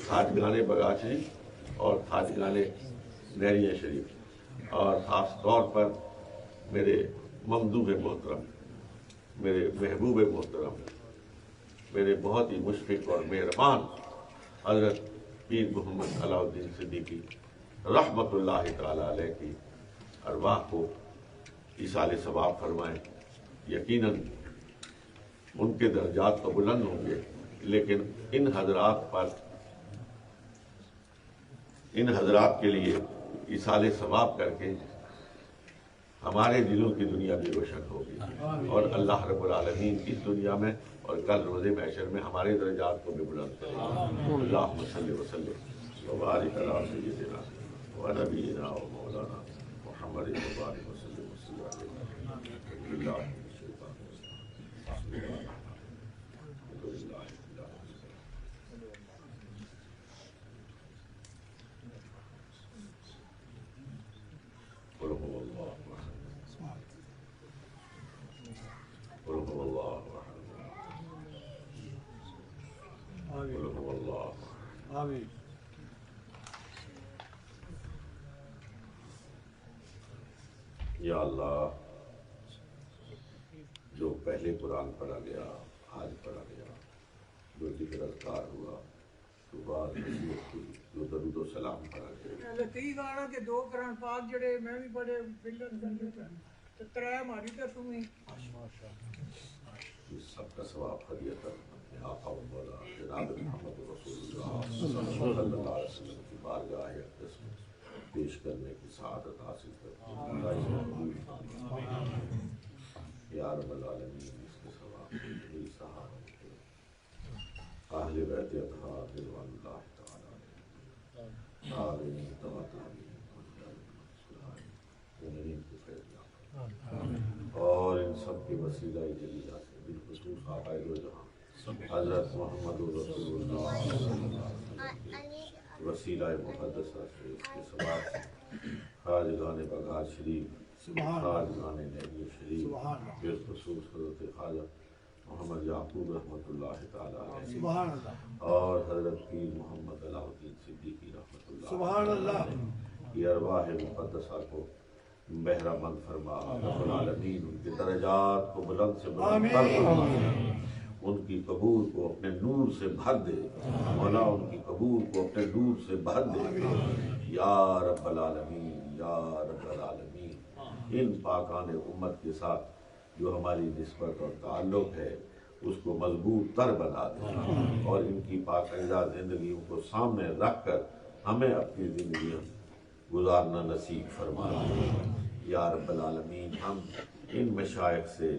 B: خواجگان بغداد شریف اور خواجگان نہریہ شریف، اور خاص طور پر میرے ممدوح محترم، میرے محبوب محترم، میرے بہت ہی مشفق اور مہربان حضرت پیر محمد علاء الدین صدیقی رحمت اللہ تعالی علیہ کی ارواح کو ایصال ثواب فرمائیں۔ یقیناً ان کے درجات تو بلند ہوں گے، لیکن ان حضرات کے لیے ایصال ثواب کر کے ہمارے دلوں کی دنیا بھی روشن ہوگی، اور اللہ رب العالمین اس دنیا میں اور کل روز محشر میں ہمارے درجات کو بھی بلند کرے گا۔ اللہم صلی وسلم وبارک علی سیدنا و نبینا و مولانا محمد وبارک وسلم
C: آمین۔
B: یا اللہ، جو پہلے قرآن پڑھا گیا، آج پڑھا گیا، جو ذکر اذکار ہوا، تو بعد نصیحت کی، جو درود و سلام پڑھا گیا،
D: لطیف آنا کہ 2 قرآن پاک جڑے میں بھی پڑھے فلن تے 3 ہماری تے سنی،
B: اس سب کا ثواب ہدیۃ اپنے آقا و مولا جناب محمد رسول اللہ صلی اللہ علیہ وسلم کی بارگاہ اقدس میں پیش کرنے کی سعادت حاصل کرتے ہیں۔ یا رب العالمین، اس کے ثواب میری صحابہ کے اہل بیت اطہار رضوان اللہ تعالی علیہم، آمین تمام کو فیض، اور ان سب کے وسیلہ جلیلہ سے بالخصوص آقا دو جہاں حضرت محمد رسول اللہ صلی اللہ علیہ وسلم کے وسیلہ مقدسہ سے، اس کے ثواب سے خواجگان بغداد شریف، خواجگان نہریہ شریف، بالخصوص حضرت خواجہ محمد یعقوب رحمۃ اللہ تعالی علیہ، اور حضرت پیر محمد علاء الدین صدیقی رحمۃ اللہ علیہ کی ارواح مقدسہ کو بہرہ مند فرما۔ رب العالمین ان کے درجات کو بلند سے بلند فرما، ان کی قبور کو اپنے نور سے بھر دے مولا، ان کی قبور کو اپنے نور سے بھر دے یا رب العالمین، یا رب العالمین۔ ان پاکان امت کے ساتھ جو ہماری نسبت اور تعلق ہے اس کو مضبوط تر بنا دے، اور ان کی پاکیزہ زندگیوں کو سامنے رکھ کر ہمیں اپنی زندگیاں گزارنا نصیب فرما دے یا رب العالمین۔ ہم ان مشائخ سے،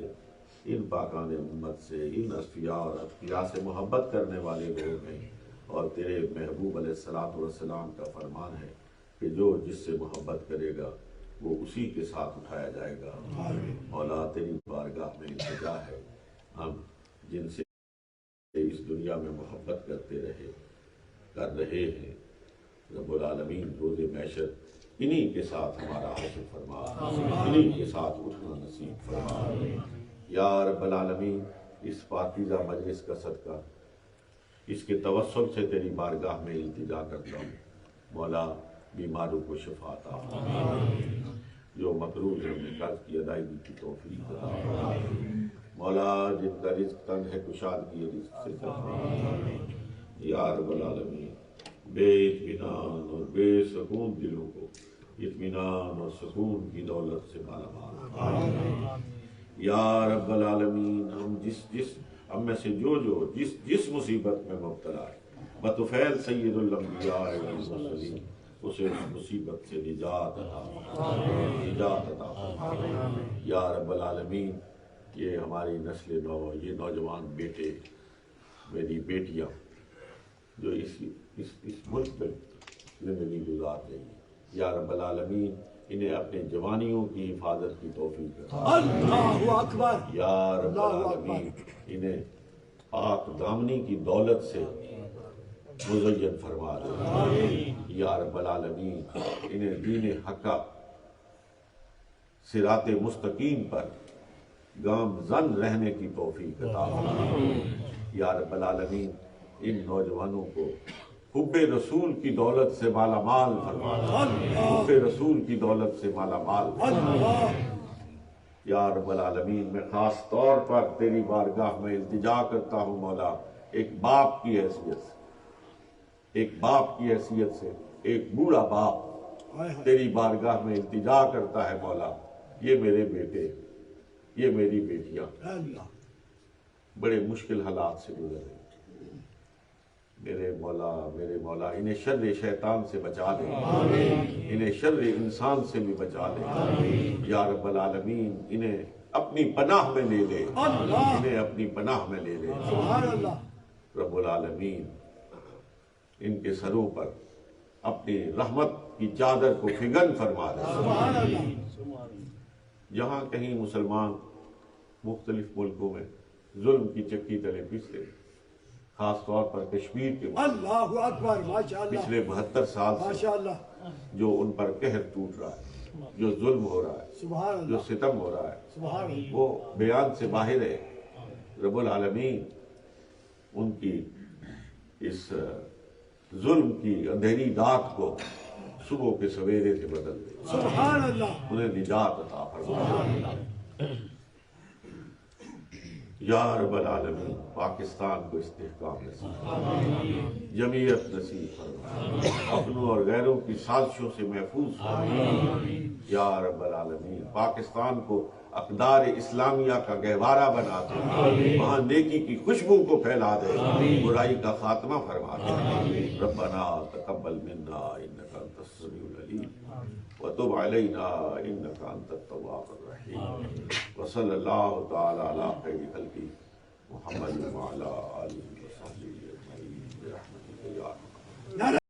B: ان پاکان امت سے، ان اصفیاء اور اتقیاء سے محبت کرنے والے لوگ ہیں، اور تیرے محبوب علیہ الصلوۃ والسلام کا فرمان ہے کہ جو جس سے محبت کرے گا وہ اسی کے ساتھ اٹھایا جائے گا۔ مولا، تیری بارگاہ میں التجا ہے، ہم جن سے اس دنیا میں محبت کر رہے ہیں، رب العالمین روز محشر انہی کے ساتھ ہمارا حشر فرما، انہی کے ساتھ اٹھنا نصیب فرما یا رب العالمین۔ اس پاکیزہ مجلس کا صدقہ، اس کے توسل سے تیری بارگاہ میں التجا کرتا ہوں، مولا بیماروں کو شفا عطا فرما، جو مقروض ہیں انہیں قرض کی ادائیگی کی توفیق عطا فرما، مولا جن کا رزق تنگ ہے کشادگی رزق سے فرما یا رب العالمین۔ بے اطمینان اور بے سکون دلوں کو اطمینان اور سکون کی دولت سے مالا مال یا رب العالمین۔ ہم میں سے جو جس مصیبت میں مبتلا ہے، بطفیل سید الانبیاء والمرسلین، اسے اس مصیبت سے نجات عطا فرما یا رب العالمین۔ یہ ہماری نسل نو، یہ نوجوان بیٹے، میری بیٹیاں جو اس ملک میں زندگی گزار رہی ہے۔ یا رب العالمین انہیں اپنے جوانیوں کی حفاظت کی توفیق دے۔
C: اللہ اکبر،
B: یا رب العالمین انہیں پاک دامنی کی دولت سے مزین فرما دے۔ یا رب العالمین انہیں دین حقہ صراط مستقیم پر گامزن رہنے کی توفیق عطا فرما۔ یا رب العالمین ان نوجوانوں کو حب رسول کی دولت سے مالا مال فرما دے۔ حب رسول کی دولت سے مالا مال فرما دے۔ یا رب العالمین میں خاص طور پر تیری بارگاہ میں التجا کرتا ہوں مولا، ایک باپ کی حیثیت سے، ایک باپ کی حیثیت سے، ایک بوڑھا باپ تیری بارگاہ میں التجا کرتا ہے مولا، یہ میرے بیٹے، یہ میری بیٹیاں بڑے مشکل حالات سے گزر رہے ہیں، میرے مولا انہیں شر شیطان سے بچا لے، انہیں شر انسان سے بھی بچا لے۔ یا رب العالمین انہیں اپنی پناہ میں لے لے، انہیں اپنی پناہ میں لے لے۔ رب العالمین ان کے سروں پر اپنی رحمت کی چادر کو فگن فرما دے۔ جہاں کہیں مسلمان مختلف ملکوں میں ظلم کی چکی تلے پستے، خاص طور پر کشمیر کے
C: اللہ اکبر، ماشاءاللہ،
B: پچھلے 72 سال سے
C: ماشاءاللہ،
B: جو ان پر قہر ٹوٹ رہا ہے، جو ظلم ہو رہا ہے،
C: سبحان
B: جو
C: اللہ،
B: ستم ہو رہا ہے،
C: سبحان اللہ،
B: وہ بیان سے باہر ہے۔ رب العالمین ان کی اس ظلم کی اندھیری رات کو صبح کے سویرے سے بدل دے،
C: سبحان اللہ،
B: انہیں نجات عطا فرما۔ یا رب العالمین پاکستان کو استحکام نصیب فرما، جمعیت نصیب فرما، اپنوں اور غیروں کی سازشوں سے محفوظ فرما۔ یا رب العالمین پاکستان کو اقدار اسلامیہ کا گہوارہ بنا دے، وہاں نیکی کی خوشبو کو پھیلا دے، برائی کا خاتمہ فرما دے۔ ربنا تقبل منا انک انت السمیع العلیم وتب علینا انک انت التواب الرحیم، وصلی اللہ تعالی علی خیر خلقہ محمد وعلی آلہ وصحبہ اجمعین برحمتک یا ارحم۔